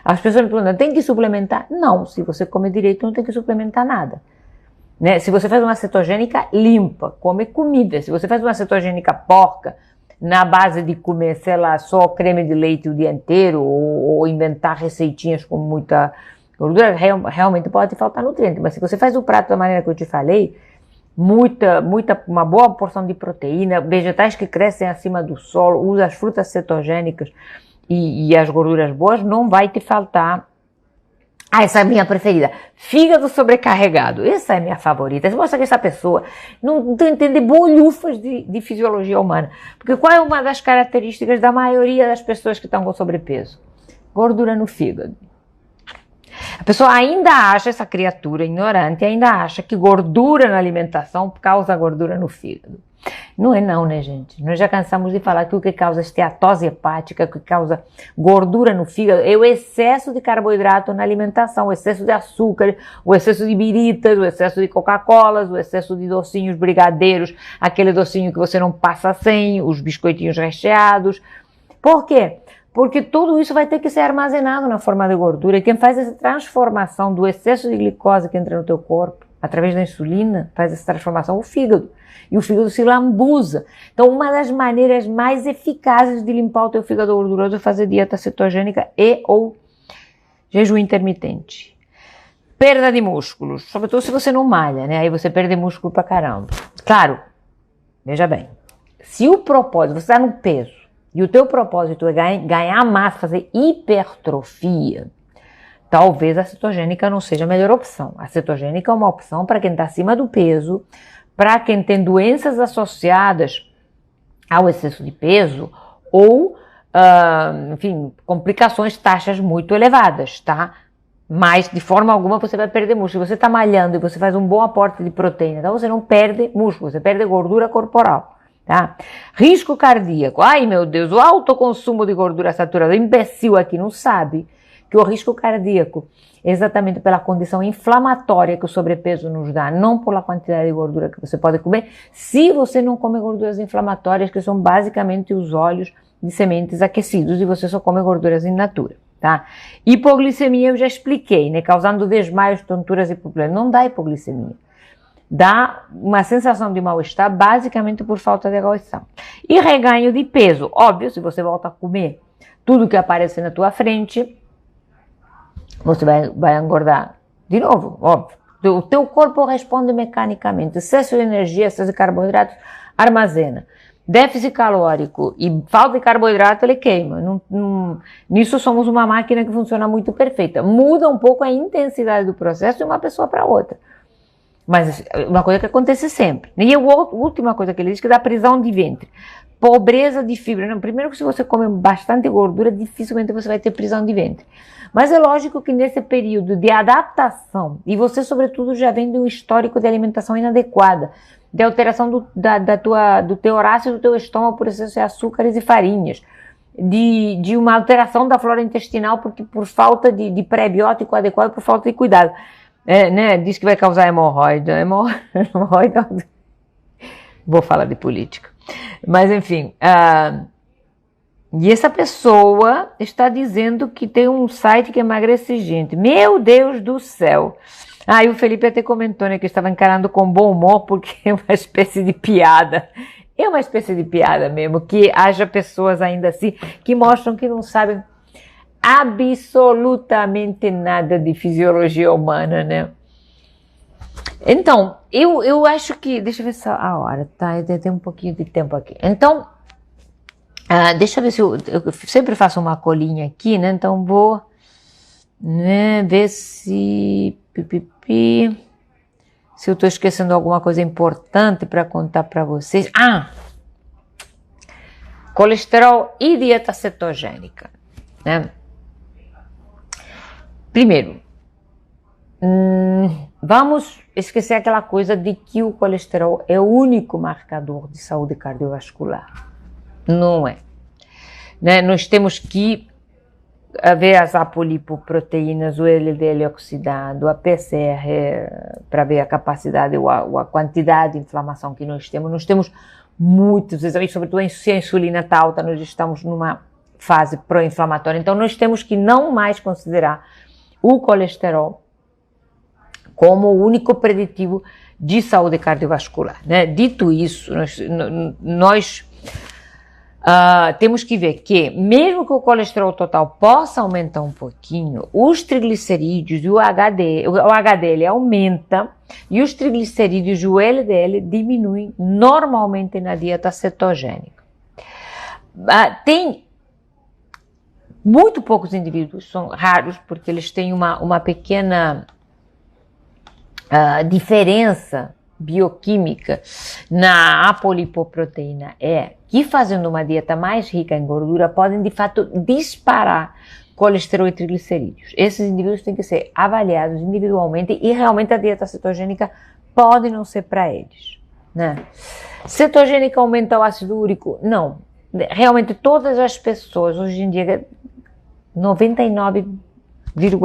As pessoas me perguntam, tem que suplementar? Não, se você come direito não tem que suplementar nada. Né? Se você faz uma cetogênica limpa, come comida. Se você faz uma cetogênica porca, na base de comer, sei lá, só creme de leite o dia inteiro, ou inventar receitinhas com muita gordura, realmente pode faltar nutriente. Mas se você faz o prato da maneira que eu te falei, uma boa porção de proteína, vegetais que crescem acima do solo, usa as frutas cetogênicas e as gorduras boas, não vai te faltar. Essa é a minha preferida. Fígado sobrecarregado. Essa é a minha favorita. Você mostra que essa pessoa não entende bolhufas de fisiologia humana. Porque qual é uma das características da maioria das pessoas que estão com sobrepeso? Gordura no fígado. A pessoa ainda acha, essa criatura ignorante, ainda acha que gordura na alimentação causa gordura no fígado. Não é não, né, gente? Nós já cansamos de falar que o que causa esteatose hepática, o que causa gordura no fígado, é o excesso de carboidrato na alimentação, o excesso de açúcar, o excesso de biritas, o excesso de Coca-Colas, o excesso de docinhos brigadeiros, aquele docinho que você não passa sem, os biscoitinhos recheados. Por quê? Porque tudo isso vai ter que ser armazenado na forma de gordura. E quem faz essa transformação do excesso de glicose que entra no teu corpo, através da insulina, faz essa transformação, o fígado. E o fígado se lambuza. Então, uma das maneiras mais eficazes de limpar o teu fígado gorduroso é fazer dieta cetogênica ou jejum intermitente. Perda de músculos, sobretudo se você não malha, né? Aí você perde músculo pra caramba. Claro, veja bem, se o propósito, você está no peso, e o teu propósito é ganhar massa, fazer hipertrofia, talvez a cetogênica não seja a melhor opção. A cetogênica é uma opção para quem está acima do peso, para quem tem doenças associadas ao excesso de peso ou, enfim, complicações, taxas muito elevadas, tá? Mas, de forma alguma, você vai perder músculo. Se você está malhando e você faz um bom aporte de proteína, então você não perde músculo, você perde gordura corporal, tá? Risco cardíaco. Ai, meu Deus, o alto consumo de gordura saturada. O imbecil aqui não sabe que o risco cardíaco é exatamente pela condição inflamatória que o sobrepeso nos dá, não pela quantidade de gordura que você pode comer, se você não come gorduras inflamatórias, que são basicamente os óleos de sementes aquecidos, e você só come gorduras in natura, tá? Hipoglicemia eu já expliquei, né? Causando desmaios, tonturas e problemas. Não dá hipoglicemia. Dá uma sensação de mal-estar, basicamente por falta de colesterol. E reganho de peso. Óbvio, se você volta a comer tudo que aparece na tua frente, você vai engordar de novo, óbvio. O teu corpo responde mecanicamente. Excesso de energia, excesso de carboidratos, armazena. Déficit calórico e falta de carboidrato, ele queima. Nisso somos uma máquina que funciona muito perfeita. Muda um pouco a intensidade do processo de uma pessoa para outra. Mas uma coisa que acontece sempre. E a última coisa que ele diz que dá prisão de ventre. pobreza de fibra. Não, primeiro que se você come bastante gordura, dificilmente você vai ter prisão de ventre. Mas é lógico que nesse período de adaptação, e você sobretudo já vem de um histórico de alimentação inadequada, de alteração do teu horácio do teu estômago por excesso de açúcares e farinhas, de uma alteração da flora intestinal por falta de pré-biótico adequado, por falta de cuidado. Né? Diz que vai causar hemorroida. Hemorroida. Vou falar de política. Mas, enfim. E essa pessoa está dizendo que tem um site que emagrece gente. Meu Deus do céu! E o Felipe até comentou, né, que estava encarando com bom humor porque é uma espécie de piada. É uma espécie de piada mesmo, que haja pessoas ainda assim que mostram que não sabem absolutamente nada de fisiologia humana, né? Então, eu acho que... Deixa eu ver só a hora, tá? Eu tenho um pouquinho de tempo aqui. Então, deixa eu ver se eu sempre faço uma colinha aqui, né? Então, vou, né, ver se eu estou esquecendo alguma coisa importante para contar para vocês. Colesterol e dieta cetogênica, né? Primeiro, vamos esquecer aquela coisa de que o colesterol é o único marcador de saúde cardiovascular. Não é. Né? Nós temos que ver as apolipoproteínas, o LDL oxidado, a PCR, para ver a capacidade ou a quantidade de inflamação que nós temos. Nós temos muitos exames, sobretudo se a insulina está alta, nós estamos numa fase pró-inflamatória. Então, nós temos que não mais considerar o colesterol como o único preditivo de saúde cardiovascular, né? Dito isso, nós temos que ver que, mesmo que o colesterol total possa aumentar um pouquinho, os triglicerídeos e o HDL aumenta e os triglicerídeos e o LDL diminuem normalmente na dieta cetogênica. Tem muito poucos indivíduos, são raros, porque eles têm uma pequena diferença bioquímica na apolipoproteína que fazendo uma dieta mais rica em gordura podem de fato disparar colesterol e triglicerídeos. Esses indivíduos têm que ser avaliados individualmente e realmente a dieta cetogênica pode não ser para eles, né? Cetogênica aumenta o ácido úrico? Não. Realmente todas as pessoas hoje em dia 99,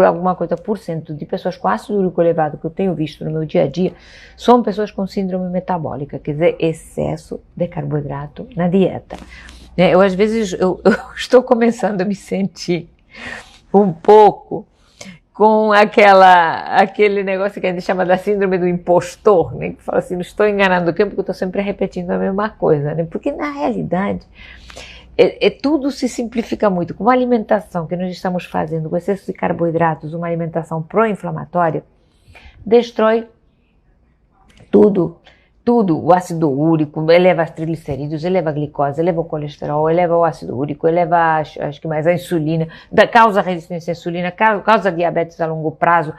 alguma coisa por cento de pessoas com ácido úrico elevado que eu tenho visto no meu dia a dia são pessoas com síndrome metabólica, quer dizer, excesso de carboidrato na dieta. Eu às vezes eu estou começando a me sentir um pouco com aquele negócio que a gente chama da síndrome do impostor, né? Que fala assim, não estou enganando o quê? Porque eu estou sempre repetindo a mesma coisa, né? Porque na realidade tudo se simplifica muito. Com uma alimentação que nós estamos fazendo com excesso de carboidratos, uma alimentação pró-inflamatória, destrói tudo, o ácido úrico, eleva os triglicerídeos, eleva a glicose, eleva o colesterol, eleva o ácido úrico, eleva acho que mais a insulina, causa resistência à insulina, causa diabetes a longo prazo.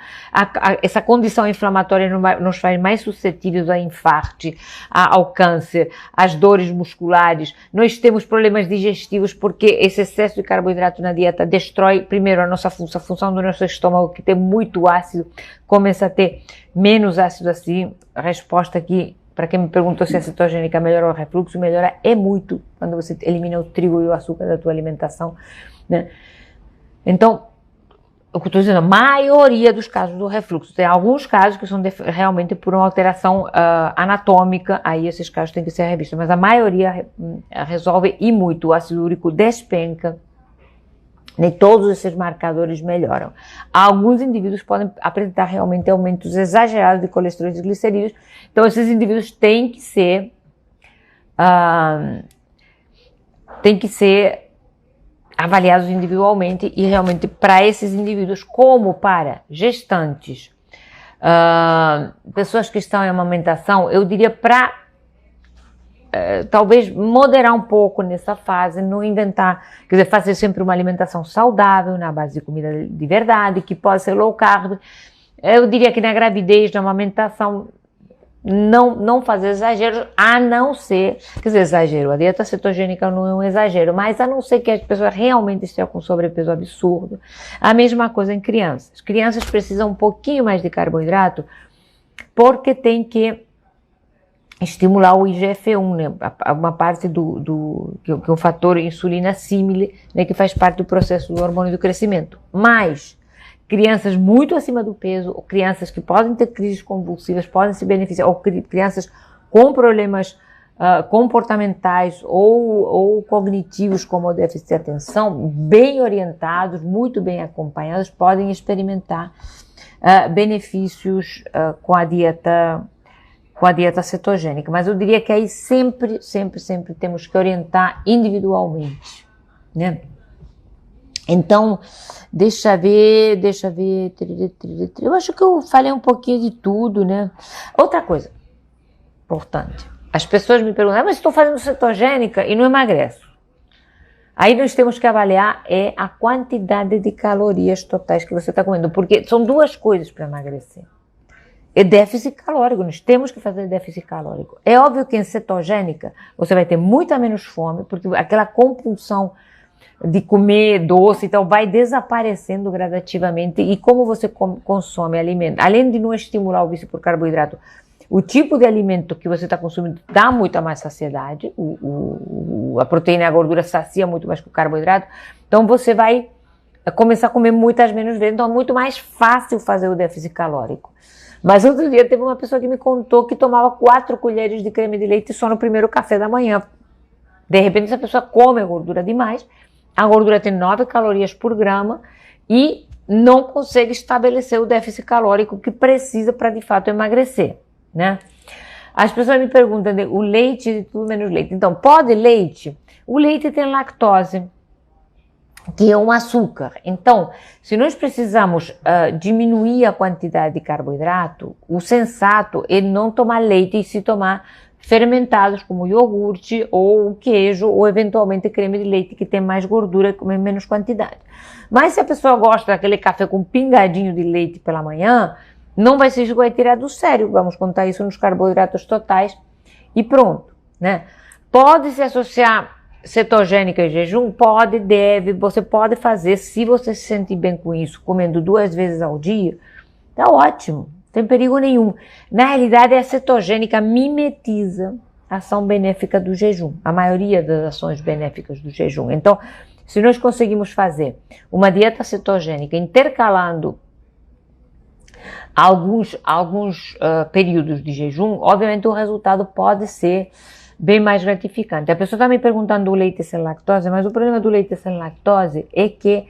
Essa condição inflamatória nos faz mais suscetíveis a infarto, ao câncer, às dores musculares. Nós temos problemas digestivos porque esse excesso de carboidrato na dieta destrói primeiro a função do nosso estômago, que tem muito ácido, começa a ter menos ácido assim. A resposta aqui, para quem me perguntou se a cetogênica melhora o refluxo, melhora muito quando você elimina o trigo e o açúcar da tua alimentação, né? Então, o que eu estou dizendo, a maioria dos casos do refluxo, tem alguns casos que são realmente por uma alteração anatômica, aí esses casos têm que ser revistos, mas a maioria resolve e muito, o ácido úrico despenca, nem todos esses marcadores melhoram. Alguns indivíduos podem apresentar realmente aumentos exagerados de colesterol e triglicerídeos, então esses indivíduos têm que ser avaliados individualmente e realmente para esses indivíduos, como para gestantes, pessoas que estão em amamentação, eu diria para talvez moderar um pouco nessa fase, não inventar, quer dizer, fazer sempre uma alimentação saudável, na base de comida de verdade, que pode ser low carb. Eu diria que na gravidez, na amamentação, não fazer exageros, a não ser, quer dizer, exagero, a dieta cetogênica não é um exagero, mas a não ser que as pessoas realmente estejam com sobrepeso absurdo. A mesma coisa em crianças. Crianças precisam um pouquinho mais de carboidrato, porque tem que estimular o IGF-1, né? Uma parte que é o fator insulina símile, né? Que faz parte do processo do hormônio do crescimento. Mas crianças muito acima do peso, ou crianças que podem ter crises convulsivas, podem se beneficiar, ou crianças com problemas comportamentais ou cognitivos, como o déficit de atenção, bem orientados, muito bem acompanhados, podem experimentar benefícios com a dieta cetogênica. Mas eu diria que aí sempre temos que orientar individualmente, né? Então, deixa ver, eu acho que eu falei um pouquinho de tudo, né? Outra coisa importante, as pessoas me perguntam, mas estou fazendo cetogênica e não emagreço. Aí nós temos que avaliar a quantidade de calorias totais que você está comendo, porque são duas coisas para emagrecer. É déficit calórico, nós temos que fazer déficit calórico. É óbvio que em cetogênica você vai ter muita menos fome, porque aquela compulsão de comer doce, então vai desaparecendo gradativamente, e como você consome alimento, além de não estimular o vício por carboidrato, o tipo de alimento que você está consumindo dá muita mais saciedade, a proteína e a gordura sacia muito mais que o carboidrato, então você vai começar a comer muitas menos vezes, então é muito mais fácil fazer o déficit calórico. Mas outro dia teve uma pessoa que me contou que tomava 4 colheres de creme de leite só no primeiro café da manhã. De repente essa pessoa come a gordura demais, a gordura tem 9 calorias por grama e não consegue estabelecer o déficit calórico que precisa para de fato emagrecer, né? As pessoas me perguntam, o leite de tudo menos leite. Então, pode leite? O leite tem lactose, que é um açúcar. Então, se nós precisamos diminuir a quantidade de carboidrato, o sensato é não tomar leite e se tomar fermentados como iogurte ou queijo ou eventualmente creme de leite que tem mais gordura e comer menos quantidade. Mas se a pessoa gosta daquele café com pingadinho de leite pela manhã, não vai ser isso que vai tirar do sério. Vamos contar isso nos carboidratos totais e pronto, né? Pode se associar cetogênica e jejum? Pode, deve, você pode fazer, se você se sentir bem com isso, comendo 2 vezes ao dia, tá ótimo, não tem perigo nenhum. Na realidade, a cetogênica mimetiza a ação benéfica do jejum, a maioria das ações benéficas do jejum. Então, se nós conseguimos fazer uma dieta cetogênica intercalando alguns períodos de jejum, obviamente o resultado pode ser bem mais gratificante. A pessoa está me perguntando do leite sem lactose, mas o problema do leite sem lactose é que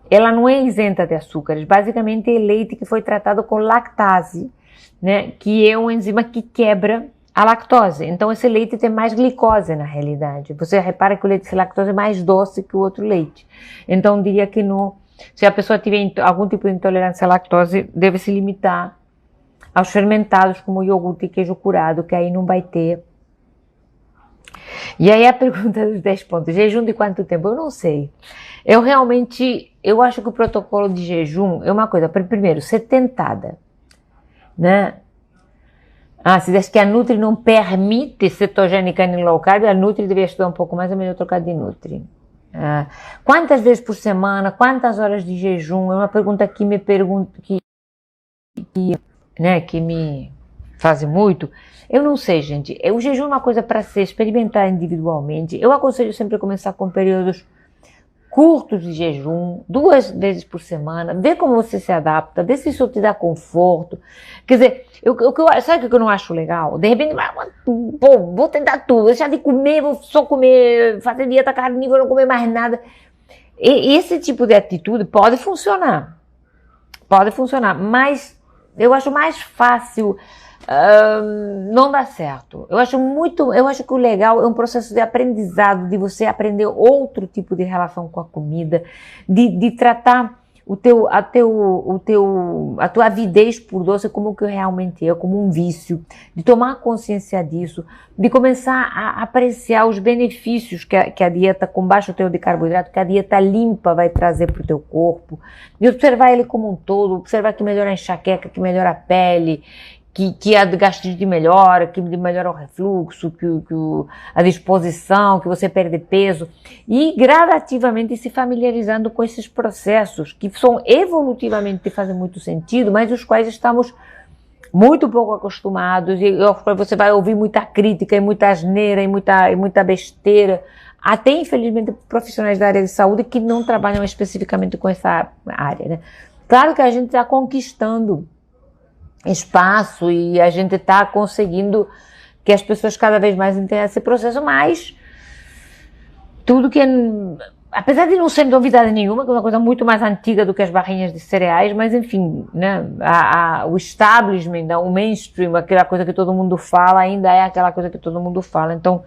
ela não é isenta de açúcares. Basicamente é leite que foi tratado com lactase, né, que é uma enzima que quebra a lactose. Então esse leite tem mais glicose na realidade. Você repara que o leite sem lactose é mais doce que o outro leite. Então eu diria que se a pessoa tiver algum tipo de intolerância à lactose, deve se limitar aos fermentados como iogurte e queijo curado, que aí não vai ter. E aí a pergunta dos 10 pontos, jejum de quanto tempo? Eu não sei. Eu acho que o protocolo de jejum é uma coisa, primeiro, ser tentada, né? Se diz que a Nutri não permite cetogênica nem low carb, a Nutri deveria estudar um pouco mais, é melhor trocar de Nutri. Quantas vezes por semana, quantas horas de jejum? É uma pergunta que me fazem muito. Eu não sei, gente. O jejum é uma coisa para se experimentar individualmente. Eu aconselho sempre a começar com períodos curtos de jejum, 2 vezes por semana, ver como você se adapta, ver se isso te dá conforto. Quer dizer, sabe o que eu não acho legal? De repente, vou tentar tudo, deixar de comer, vou só comer, fazer dieta carnívora, não comer mais nada. Esse tipo de atitude pode funcionar, mas eu acho mais fácil não dá certo. Eu acho que o legal é um processo de aprendizado, de você aprender outro tipo de relação com a comida, de tratar a tua avidez por doce como que realmente é, como um vício, de tomar consciência disso, de começar a apreciar os benefícios que a dieta com baixo teor de carboidrato, que a dieta limpa vai trazer para o teu corpo, de observar ele como um todo, observar que melhora a enxaqueca, que melhora a pele, que a gastrite melhora, que melhora o refluxo, a disposição, que você perde peso, e gradativamente se familiarizando com esses processos, que são evolutivamente fazem muito sentido, mas os quais estamos muito pouco acostumados, e você vai ouvir muita crítica, e muita asneira, e muita besteira, até infelizmente profissionais da área de saúde que não trabalham especificamente com essa área, né? Claro que a gente está conquistando espaço e a gente está conseguindo que as pessoas cada vez mais entendam esse processo, mas tudo que, apesar de não ser novidade nenhuma, que é uma coisa muito mais antiga do que as barrinhas de cereais, mas enfim, né, o establishment, o mainstream, aquela coisa que todo mundo fala, ainda é aquela coisa que todo mundo fala. Então,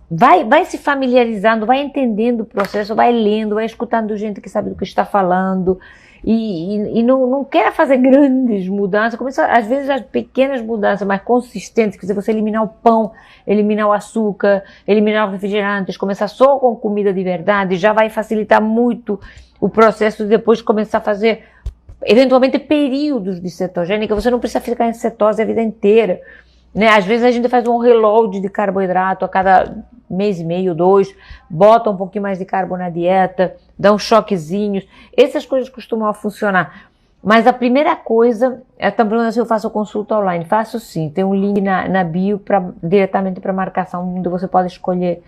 vai se familiarizando, vai entendendo o processo, vai lendo, vai escutando gente que sabe do que está falando, e não quer fazer grandes mudanças, começa, às vezes as pequenas mudanças mais consistentes, que se você eliminar o pão, eliminar o açúcar, eliminar os refrigerantes, começar só com comida de verdade, já vai facilitar muito o processo de depois começar a fazer, eventualmente, períodos de cetogênica. Você não precisa ficar em cetose a vida inteira, né? Às vezes a gente faz um reload de carboidrato a cada mês e meio, 2, bota um pouquinho mais de carbo na dieta, dá uns choquezinhos, essas coisas costumam funcionar. Mas a primeira coisa, também se eu faço consulta online, faço sim, tem um link na bio diretamente para marcação, onde você pode escolher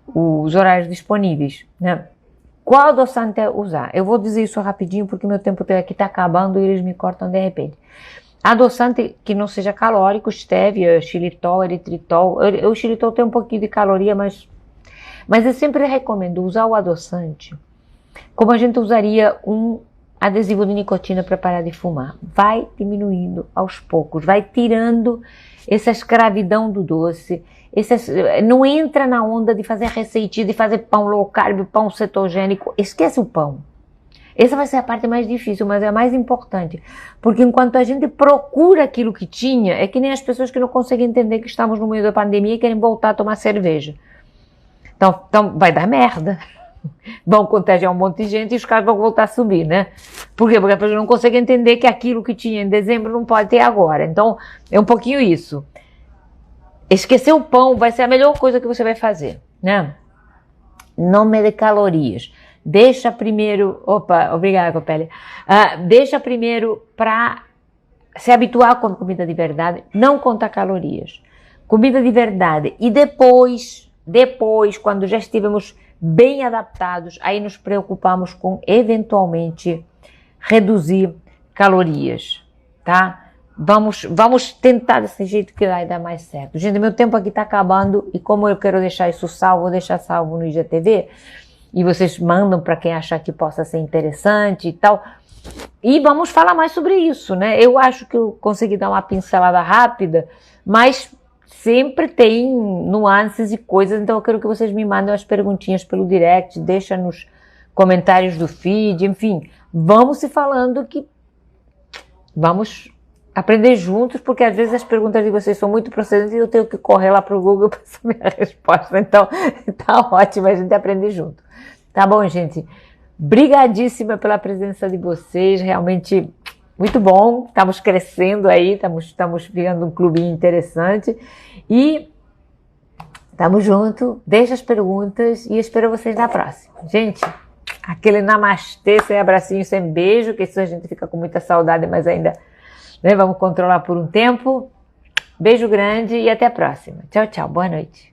os horários disponíveis, né? Qual adoçante usar? Eu vou dizer isso rapidinho, porque meu tempo aqui está acabando e eles me cortam de repente. Adoçante que não seja calórico, stevia, xilitol, eritritol. O xilitol tem um pouquinho de caloria, mas eu sempre recomendo usar o adoçante como a gente usaria um adesivo de nicotina para parar de fumar. Vai diminuindo aos poucos, vai tirando essa escravidão do doce. Não entra na onda de fazer receitinha, de fazer pão low carb, pão cetogênico. Esquece o pão. Essa vai ser a parte mais difícil, mas é a mais importante. Porque enquanto a gente procura aquilo que tinha, é que nem as pessoas que não conseguem entender que estamos no meio da pandemia e querem voltar a tomar cerveja. Então vai dar merda. Vão contagiar um monte de gente e os caras vão voltar a subir, né? Por quê? Porque a pessoa não consegue entender que aquilo que tinha em dezembro não pode ter agora. Então, é um pouquinho isso. Esquecer o pão vai ser a melhor coisa que você vai fazer, né? Não mede calorias. Deixa primeiro, obrigada, Copélia. Deixa primeiro para se habituar com comida de verdade, não conta calorias. Comida de verdade. E depois, quando já estivermos bem adaptados, aí nos preocupamos com, eventualmente, reduzir calorias, tá? Vamos tentar desse jeito que vai dar mais certo. Gente, meu tempo aqui está acabando e como eu quero deixar isso salvo, vou deixar salvo no IGTV. E vocês mandam para quem achar que possa ser interessante e tal. E vamos falar mais sobre isso, né? Eu acho que eu consegui dar uma pincelada rápida, mas sempre tem nuances e coisas, então eu quero que vocês me mandem as perguntinhas pelo direct, deixa nos comentários do feed, enfim. Vamos se falando que vamos aprender juntos, porque às vezes as perguntas de vocês são muito procedentes e eu tenho que correr lá pro Google para saber a resposta. Então, tá ótimo a gente aprender junto. Tá bom, gente? Brigadíssima pela presença de vocês, realmente muito bom. Estamos crescendo aí, estamos virando um clubinho interessante. E tamo junto, deixa as perguntas e espero vocês na próxima. Gente, aquele namastê sem abracinho, sem beijo, que isso a gente fica com muita saudade, mas ainda, né, vamos controlar por um tempo. Beijo grande e até a próxima. Tchau, tchau. Boa noite.